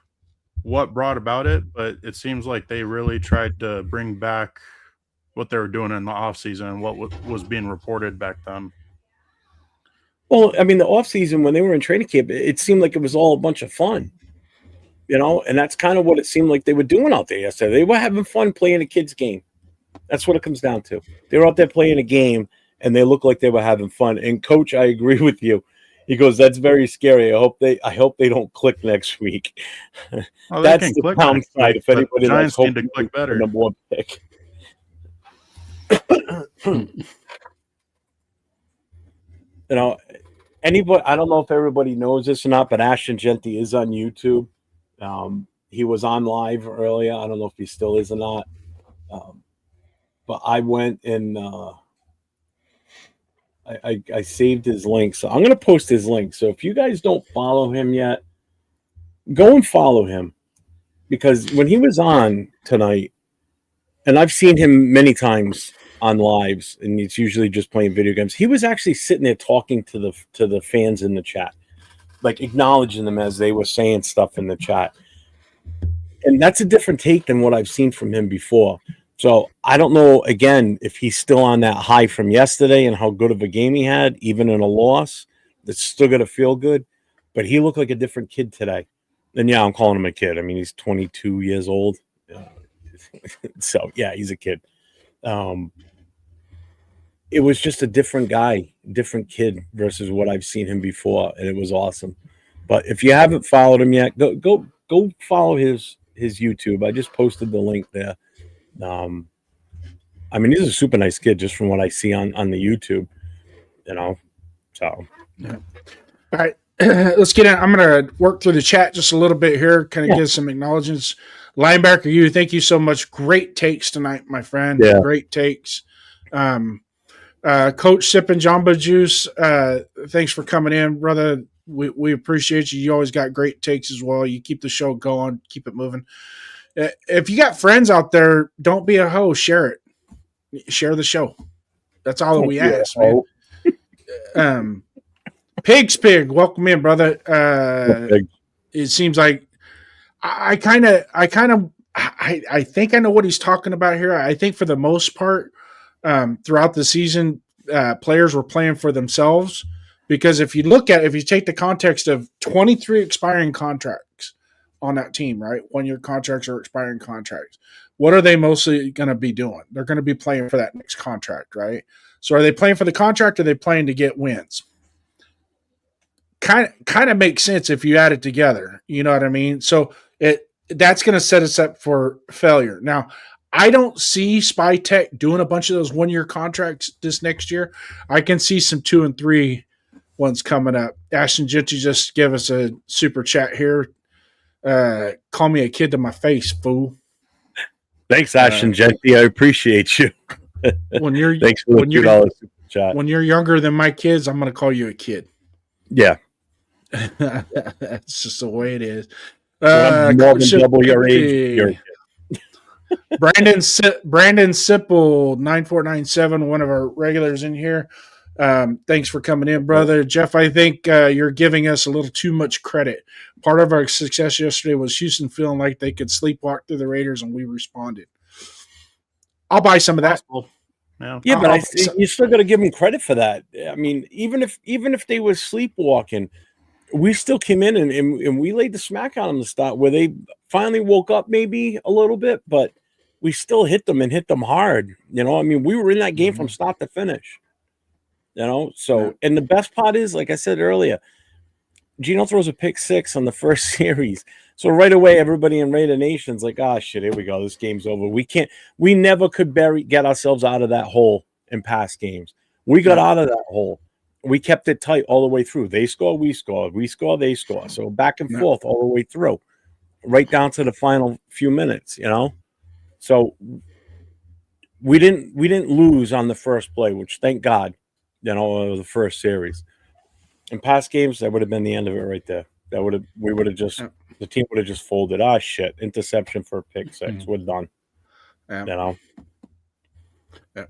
what brought about it, but it seems like they really tried to bring back what they were doing in the offseason and what was being reported back then. Well, I mean, the offseason, when they were in training camp, it seemed like it was all a bunch of fun, and that's kind of what it seemed like they were doing out there yesterday. They were having fun playing a kid's game. That's what it comes down to. They were out there playing a game, and they looked like they were having fun. And Coach, I agree with you. He goes, "That's very scary. I hope they don't click next week." Well, that's the downside. If anybody Giants need to click better, number one pick. Anybody, I don't know if everybody knows this or not, but Ashton Jeanty is on YouTube. He was on live earlier. I don't know if he still is or not. But I went and I saved his link. So I'm going to post his link. So if you guys don't follow him yet, go and follow him. Because when he was on tonight, and I've seen him many times on lives, and it's usually just playing video games, he was actually sitting there talking to the fans in the chat, like acknowledging them as they were saying stuff in the chat. And that's a different take than what I've seen from him before. So I don't know, again, if he's still on that high from yesterday and how good of a game he had, even in a loss. That's still going to feel good. But he looked like a different kid today. And yeah, I'm calling him a kid. I mean, he's 22 years old. So yeah, he's a kid. It was just a different guy, different kid versus what I've seen him before, and it was awesome. But if you haven't followed him yet, go follow his YouTube. I just posted the link there. I mean, he's a super nice kid just from what I see on the YouTube, So yeah. All right, let's get in. I'm going to work through the chat just a little bit here, kind of give some acknowledgments. Linebacker, you, thank you so much. Great takes tonight, my friend. Yeah. Great takes. Coach Sippin' Jamba Juice, thanks for coming in, brother. We appreciate you. You always got great takes as well. You keep the show going, keep it moving. If you got friends out there, don't be a hoe. Share it. Share the show. That's all that we ask, man. Pig's Pig, welcome in, brother. It seems like I think I know what he's talking about here. I think for the most part, throughout the season, players were playing for themselves, because if you take the context of 23 expiring contracts on that team, right? 1-year contracts or expiring contracts. What are they mostly going to be doing? They're going to be playing for that next contract, right? So are they playing for the contract, or are they playing to get wins? Kind of makes sense if you add it together. You know what I mean? So that's going to set us up for failure. Now, I don't see Spy Tech doing a bunch of those 1-year contracts this next year. I can see some 2 and 3 ones coming up. Ashton Jeanty just give us a super chat here. Call me a kid to my face, fool. Thanks, Ashton Jeanty. I appreciate you. Thanks for the $2 super chat. When you're younger than my kids, I'm going to call you a kid. Yeah. That's just the way it is. More than double your age. You're a kid. Brandon Sipple 9497, one of our regulars in here. Thanks for coming in, brother. Jeff, I think you're giving us a little too much credit. Part of our success yesterday was Houston feeling like they could sleepwalk through the Raiders, and we responded. I'll buy some of that. Yeah, but you still got to give them credit for that. I mean, even if they were sleepwalking, we still came in and we laid the smack on them to start, where they finally woke up maybe a little bit, but we still hit them and hit them hard. You know, I mean, we were in that game from start to finish. You know, so and the best part is, like I said earlier, Gino throws a pick 6 on the first series. So right away, everybody in Raider Nation's like, "Ah, shit, here we go. This game's over. We never could get ourselves out of that hole in past games. We got out of that hole. We kept it tight all the way through. They score, we score. We score, they score. So back and forth all the way through, right down to the final few minutes, you know? So we didn't lose on the first play, which thank God, you know, the first series. In past games, that would have been the end of it right there. The team would have just folded. Ah, shit. Interception for a pick 6. We're done. Yeah. You know? Yeah.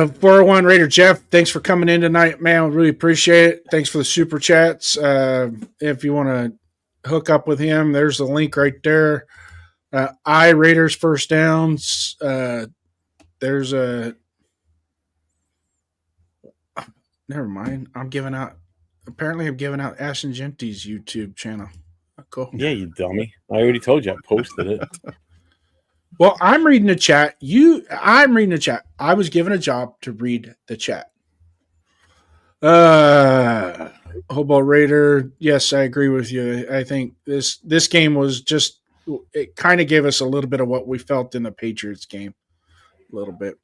401 Raider Jeff, thanks for coming in tonight, man. We really appreciate it. Thanks for the super chats. If you want to hook up with him, there's the link right there. Raiders first downs. There's a never mind. I'm giving out Ashton Jeanty's YouTube channel. Cool. Yeah, you dummy. I already told you I posted it. Well, I'm reading the chat. I'm reading the chat. I was given a job to read the chat. Hobo Raider. Yes, I agree with you. I think this game was just, it kind of gave us a little bit of what we felt in the Patriots game. A little bit.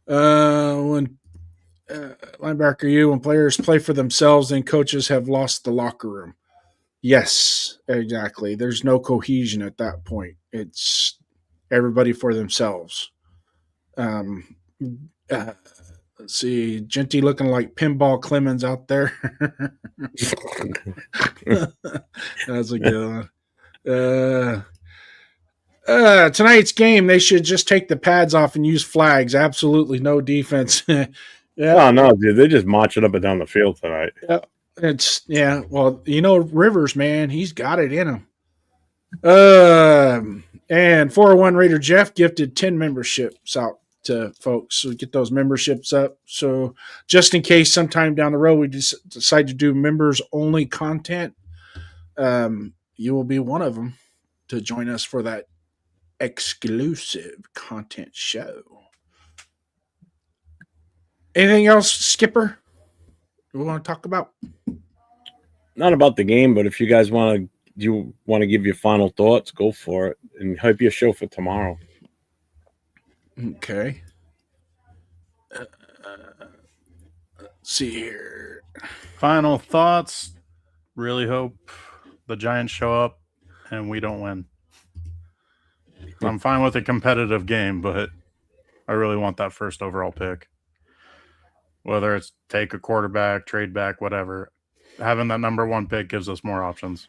When linebacker, when players play for themselves, then coaches have lost the locker room. Yes, exactly. There's no cohesion at that point. It's everybody for themselves. Let's see, Jeanty looking like Pinball Clemens out there. That's a good one. Tonight's game, they should just take the pads off and use flags. Absolutely no defense. Yeah. Oh, no, dude. They're just marching up and down the field tonight. Yeah. Well, you know, Rivers, man, he's got it in him. And 401 Raider Jeff gifted 10 memberships out to folks. So get those memberships up. So just in case sometime down the road we decide to do members only content, you will be one of them to join us for that exclusive content show. Anything else, Skipper, we want to talk about? Not about the game, but if you guys want to give your final thoughts, go for it and hype your show for tomorrow. Okay. Let's see here. Final thoughts. Really hope the Giants show up and we don't win. I'm fine with a competitive game, but I really want that first overall pick. Whether it's take a quarterback, trade back, whatever. having that number 1 pick gives us more options.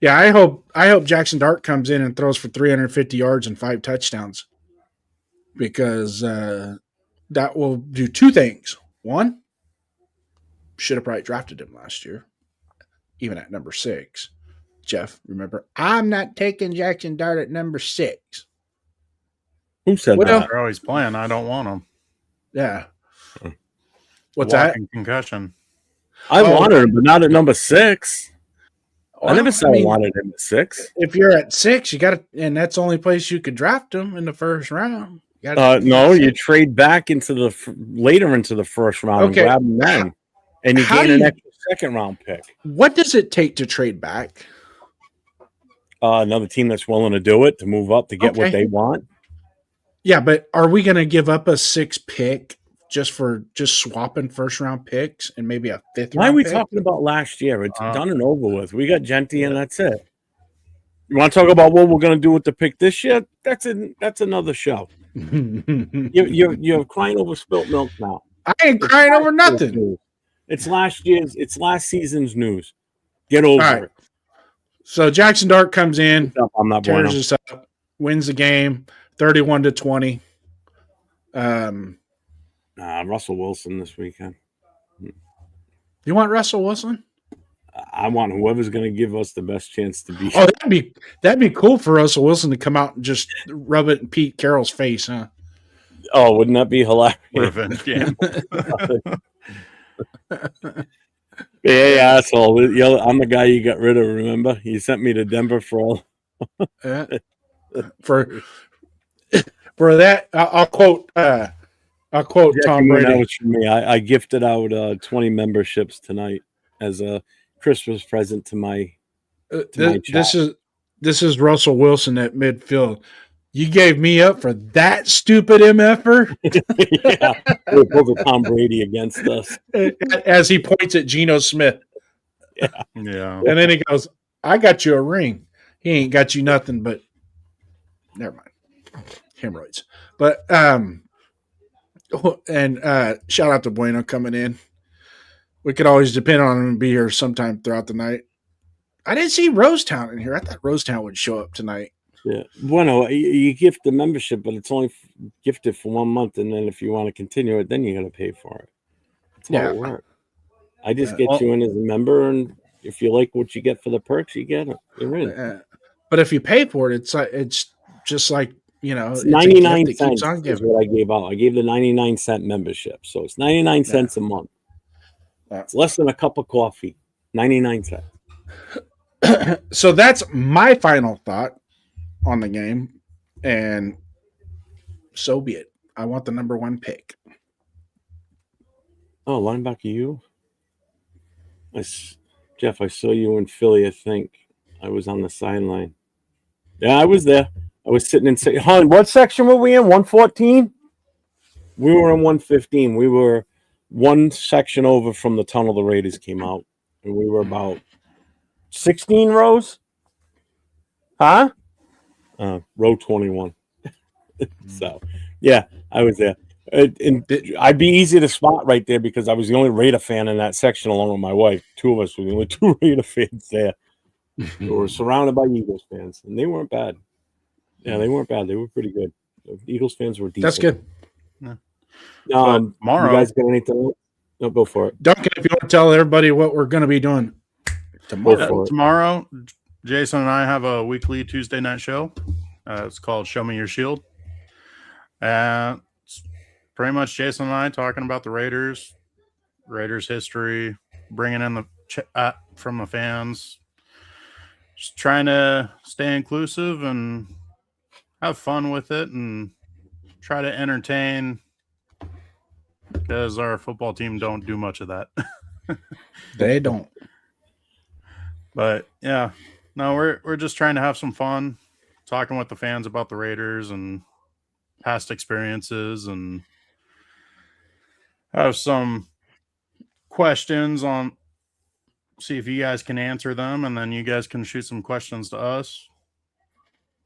Yeah, I hope Jackson Dart comes in and throws for 350 yards and 5 touchdowns, because that will do 2 things. One, should have probably drafted him last year, even at number 6. Jeff, remember, I'm not taking Jackson Dart at number 6. Who said Well, that? They're always playing. I don't want them. Yeah. What's that? Walking concussion. I wanted him, but not at number 6. I never said I mean, wanted him at 6. if you're at 6, you got to, and that's the only place you could draft him in the first round. No, you trade back into later into the first round and grab him then, and you gain an extra second round pick. What does it take to trade back? Another team that's willing to do it, to move up to get what they want. Yeah, but are we going to give up a 6 pick just swapping first round picks and maybe a 5th round? Why are we pick? talking about last year? It's done and over with. We got Jeanty, and that's it. You want to talk about what we're going to do with the pick this year? That's another show. You're crying over spilt milk now. I ain't crying over nothing. It's last season's news. Get over it. So Jackson Dart comes in, I'm not tears us up, wins the game, 31-20. Russell Wilson this weekend. You want Russell Wilson? I want whoever's going to give us the best chance to be. Oh, that'd be cool for Russell Wilson to come out and just rub it in Pete Carroll's face, huh? Oh, wouldn't that be hilarious? Revenge game. Hey, asshole! I'm the guy you got rid of. Remember, you sent me to Denver for all. For that, I'll quote Tom Brady. That was for me. I gifted out 20 memberships tonight as a Christmas present to my. This is Russell Wilson at midfield. You gave me up for that stupid MFer? Yeah, we pulled a Tom Brady against us. As he points at Geno Smith. Yeah. And then he goes, I got you a ring. He ain't got you nothing but, never mind, hemorrhoids. But, shout out to Bueno coming in. We could always depend on him and be here sometime throughout the night. I didn't see Rosetown in here. I thought Rosetown would show up tonight. Yeah, Bueno, you gift the membership, but it's only gifted for 1 month, and then if you want to continue it, then you got to pay for it. That's how it works. I just get you in as a member, and if you like what you get for the perks, you get it. You're in. But if you pay for it, it's just like, it's 99 cents is what I gave out. I gave the 99-cent membership, so it's 99 cents a month. It's less than a cup of coffee. 99 cents. So that's my final thought on the game, and so be it. I want the number 1 pick. Oh, linebacker, you? Jeff, I saw you in Philly, I think. I was on the sideline. Yeah, I was there. I was sitting in. Hon, what section were we in? 114? We were in 115. We were one section over from the tunnel the Raiders came out, and we were about 16 rows. Huh? Row 21. So, yeah, I was there. And I'd be easy to spot right there because I was the only Raider fan in that section along with my wife. 2 of us were the only 2 Raider fans there. We were surrounded by Eagles fans, and they weren't bad. Yeah, they weren't bad. They were pretty good. The Eagles fans were decent. That's good. Yeah. Tomorrow, you guys got anything else? No, go for it. Duncan, if you want to tell everybody what we're going to be doing tomorrow, Jason and I have a weekly Tuesday night show. It's called Show Me Your Shield. It's pretty much Jason and I talking about the Raiders history, bringing in the chat from the fans, just trying to stay inclusive and have fun with it and try to entertain, because our football team don't do much of that. They don't. But yeah, no, we're just trying to have some fun, talking with the fans about the Raiders and past experiences, and have some questions on, see if you guys can answer them, and then you guys can shoot some questions to us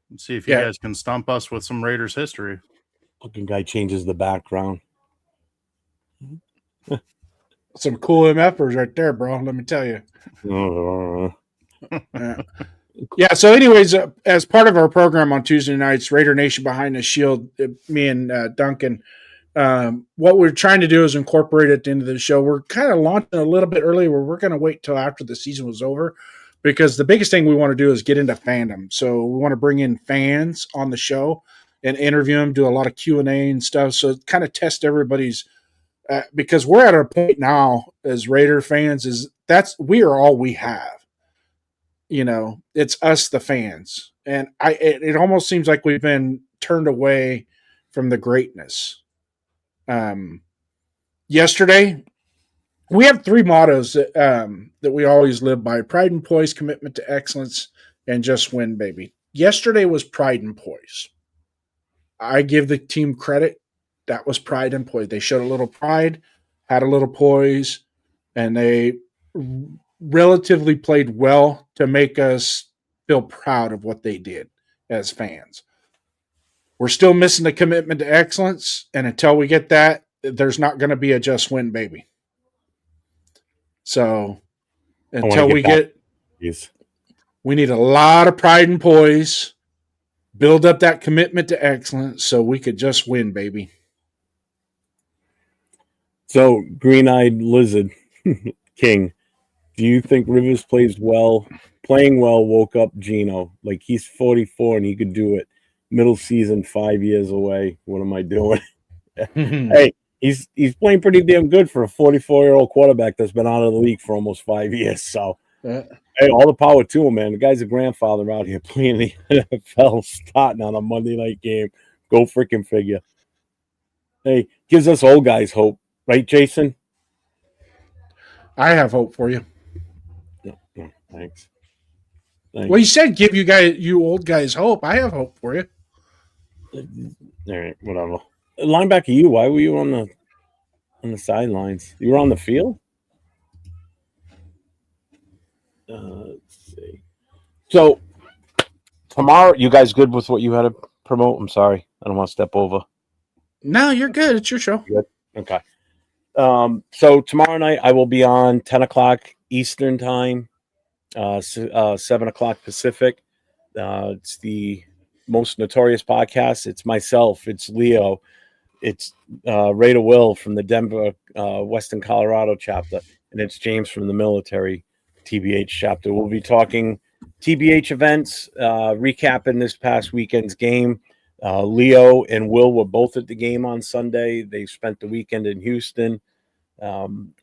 and see if you guys can stump us with some Raiders history. Fucking guy changes the background. Some cool MFers right there, bro. Let me tell you. Yeah. So, anyways, as part of our program on Tuesday nights, Raider Nation Behind the Shield, me and Duncan, what we're trying to do is incorporate at the end of the show. We're kind of launching a little bit early where we're going to wait till after the season was over, because the biggest thing we want to do is get into fandom. So we want to bring in fans on the show and interview them, do a lot of Q&A and stuff. So kind of test everybody's, because we're at a point now as Raider fans we are all we have. It's us, the fans. And it almost seems like we've been turned away from the greatness. Yesterday, we have 3 mottos that we always live by: pride and poise, commitment to excellence, and just win, baby. Yesterday was pride and poise. I give the team credit. That was pride and poise. They showed a little pride, had a little poise, and they relatively played well to make us feel proud of what they did as fans. We're still missing the commitment to excellence, and until we get that, there's not going to be a just win, baby. So until we get, we need a lot of pride and poise, build up that commitment to excellence so we could just win, baby. So, Green-Eyed Lizard King, do you think Rivers playing well woke up Gino? Like, he's 44 and he could do it. Middle season, 5 years away. What am I doing? Hey, he's playing pretty damn good for a 44-year-old quarterback that's been out of the league for almost 5 years. So, hey, all the power to him, man. The guy's a grandfather out here playing the NFL, starting on a Monday night game. Go freaking figure. Hey, gives us old guys hope. Right, Jason? I have hope for you. Yeah, thanks. Well, you said give you old guys hope. I have hope for you. All right, whatever. Linebacker, you. Why were you on the sidelines? You were on the field? Let's see. So tomorrow, you guys good with what you had to promote? I'm sorry, I don't want to step over. No, you're good. It's your show. Good. Okay. So tomorrow night I will be on 10 o'clock Eastern time, 7 o'clock Pacific. It's the most notorious podcast. It's myself. It's Leo. It's Raider Will from the Denver, Western Colorado chapter. And it's James from the military TBH chapter. We'll be talking TBH events, recapping this past weekend's game. Leo and Will were both at the game on Sunday. They spent the weekend in Houston.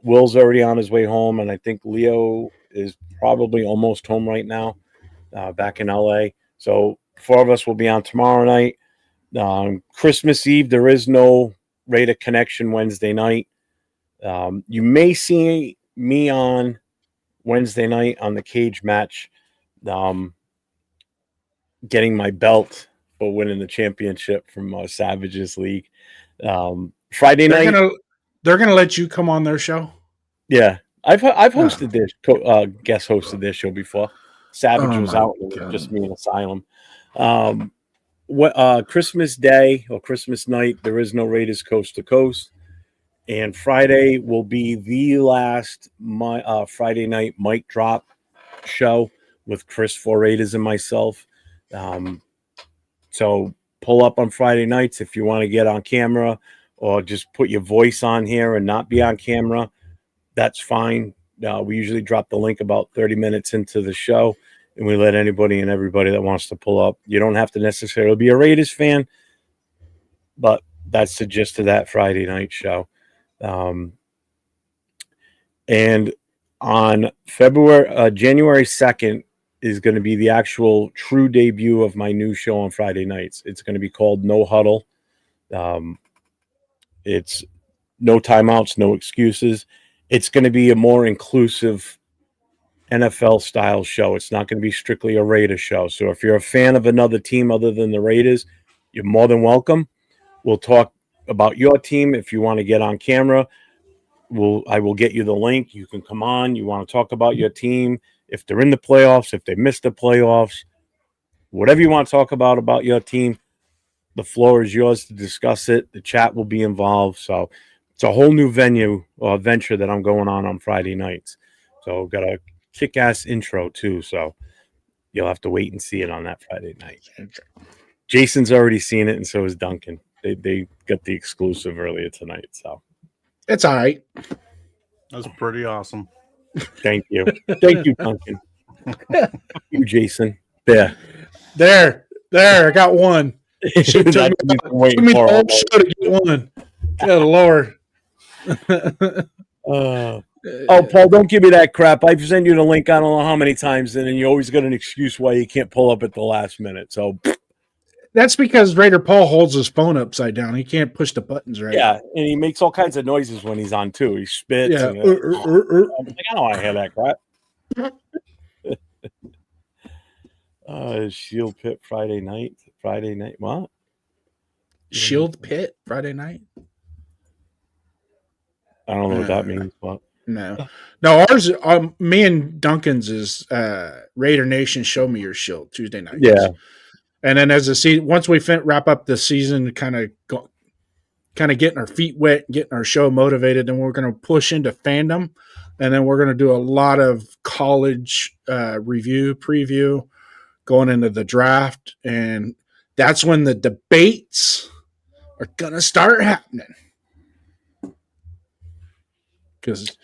Will's already on his way home, and I think Leo is probably almost home right now, back in LA. So 4 of us will be on tomorrow night. Christmas Eve, there is no Raider Connection Wednesday night. You may see me on Wednesday night on the cage match, getting my belt for winning the championship from Savages League. Friday night, they're gonna let you come on their show. Yeah, I've hosted this guest hosted this show before. Savage was out, and it was just me in Asylum. Christmas Day or Christmas night, there is no Raiders Coast to Coast, and Friday will be the last Friday night mic drop show with Chris for Raiders and myself. So pull up on Friday nights if you want to get on camera or just put your voice on here and not be on camera. That's fine. We usually drop the link about 30 minutes into the show, and we let anybody and everybody that wants to pull up. You don't have to necessarily be a Raiders fan, but that's the gist of that Friday night show. And on January 2nd, is going to be the actual true debut of my new show on Friday nights. It's going to be called No Huddle. It's no timeouts, no excuses. It's going to be a more inclusive NFL style show. It's not going to be strictly a Raider show. So if you're a fan of another team other than the Raiders, you're more than welcome. We'll talk about your team. If you want to get on camera, I will get you the link. You can come on. You want to talk about your team. If they're in the playoffs, if they missed the playoffs, whatever you want to talk about your team, the floor is yours to discuss it. The chat will be involved. So It's a whole new venue or venture that I'm going on Friday nights. So got a kick-ass intro too. So you'll have to wait and see it on that Friday night. Jason's already seen it, and so is Duncan. They got the exclusive earlier tonight. So It's all right. That's pretty awesome. thank you. Thank you, Duncan. Thank you, Jason. There. I got one. That's Took what me he's been waiting the for all whole day. show to get one. Good Lord. Oh, Paul, don't give me that crap. I've sent you the link I don't know how many times, and then you always got an excuse why you can't pull up at the last minute. So, That's because Raider Paul holds his phone upside down. He can't push the buttons right. yeah, and he makes all kinds of noises when he's on, too. He spits. Yeah. And, I'm like, I don't want to hear that crap. Shield Pit Friday night. What? Shield Pit Friday night? I don't know what that means. What? No, ours, me and Duncan's is Raider Nation Show Me Your Shield Tuesday night. Yeah. And then as the season, once we wrap up the season, kind of getting our feet wet, getting our show motivated, then we're going to push into fandom, and then we're going to do a lot of college preview, going into the draft, and that's when the debates are going to start happening. Because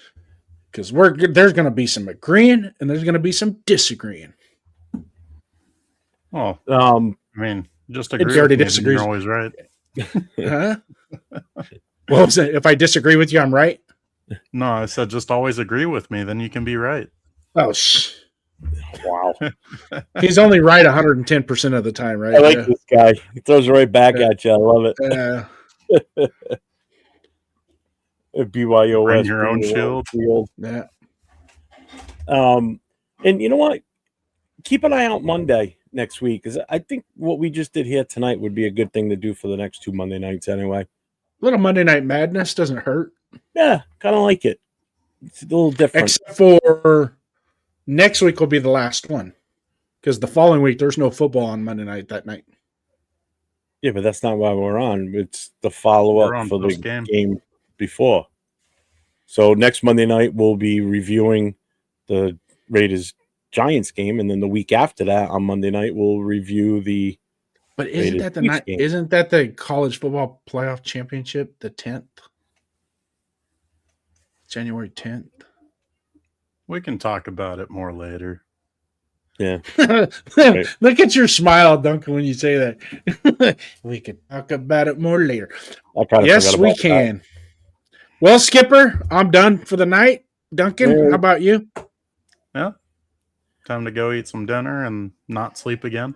there's going to be some agreeing and there's going to be some disagreeing. Oh, Um, I mean, just He agree. already With me, disagrees. You're always right. Huh? What was it? If I disagree with you, I'm right? No, I said just always agree with me, then you can be right. Oh, wow. he's only right 110% of the time, right? I like this guy. He throws it right back at you. I love it. BYOS. Bring your own shield. Yeah. And you know what? Keep an eye out Monday next week, because I think what we just did here tonight would be a good thing to do for the next 2 Monday nights anyway. A little Monday Night Madness doesn't hurt. Yeah, kind of like it. It's a little different. Except for next week will be the last one. Because the following week, there's no football on Monday night that night. Yeah, but that's not why we're on. It's the We're follow-up on for the post-game. game before. So next Monday night, we'll be reviewing the Raiders-Giants game, and then the week after that, on Monday night, we'll review the But isn't that the Chiefs night? game. Isn't that the college football playoff championship? The 10th, January 10th. We can talk about it more later. Yeah. Look at your smile, Duncan, when you say that. We can talk about it more later. I kind of Yes, forgot we about that. can. Well, Skipper, I'm done for the night. Duncan, Yeah. how about you? Yeah. Time to go eat some dinner and not sleep again.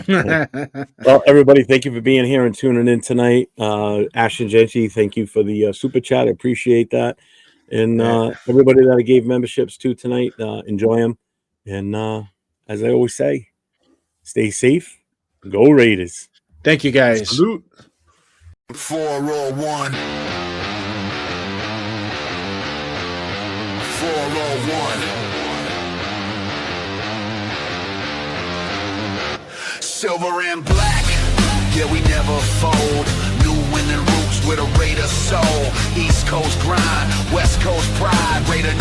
Well, everybody, thank you for being here and tuning in tonight. Ashton Jeanty, thank you for the super chat. I appreciate that. And everybody that I gave memberships to tonight, enjoy them. And as I always say, stay safe. Go Raiders. Thank you, guys. Salute. 401. 401. Silver and black, yeah, we never fold. New winning roots with a Raider soul. East Coast grind, West Coast pride. Raider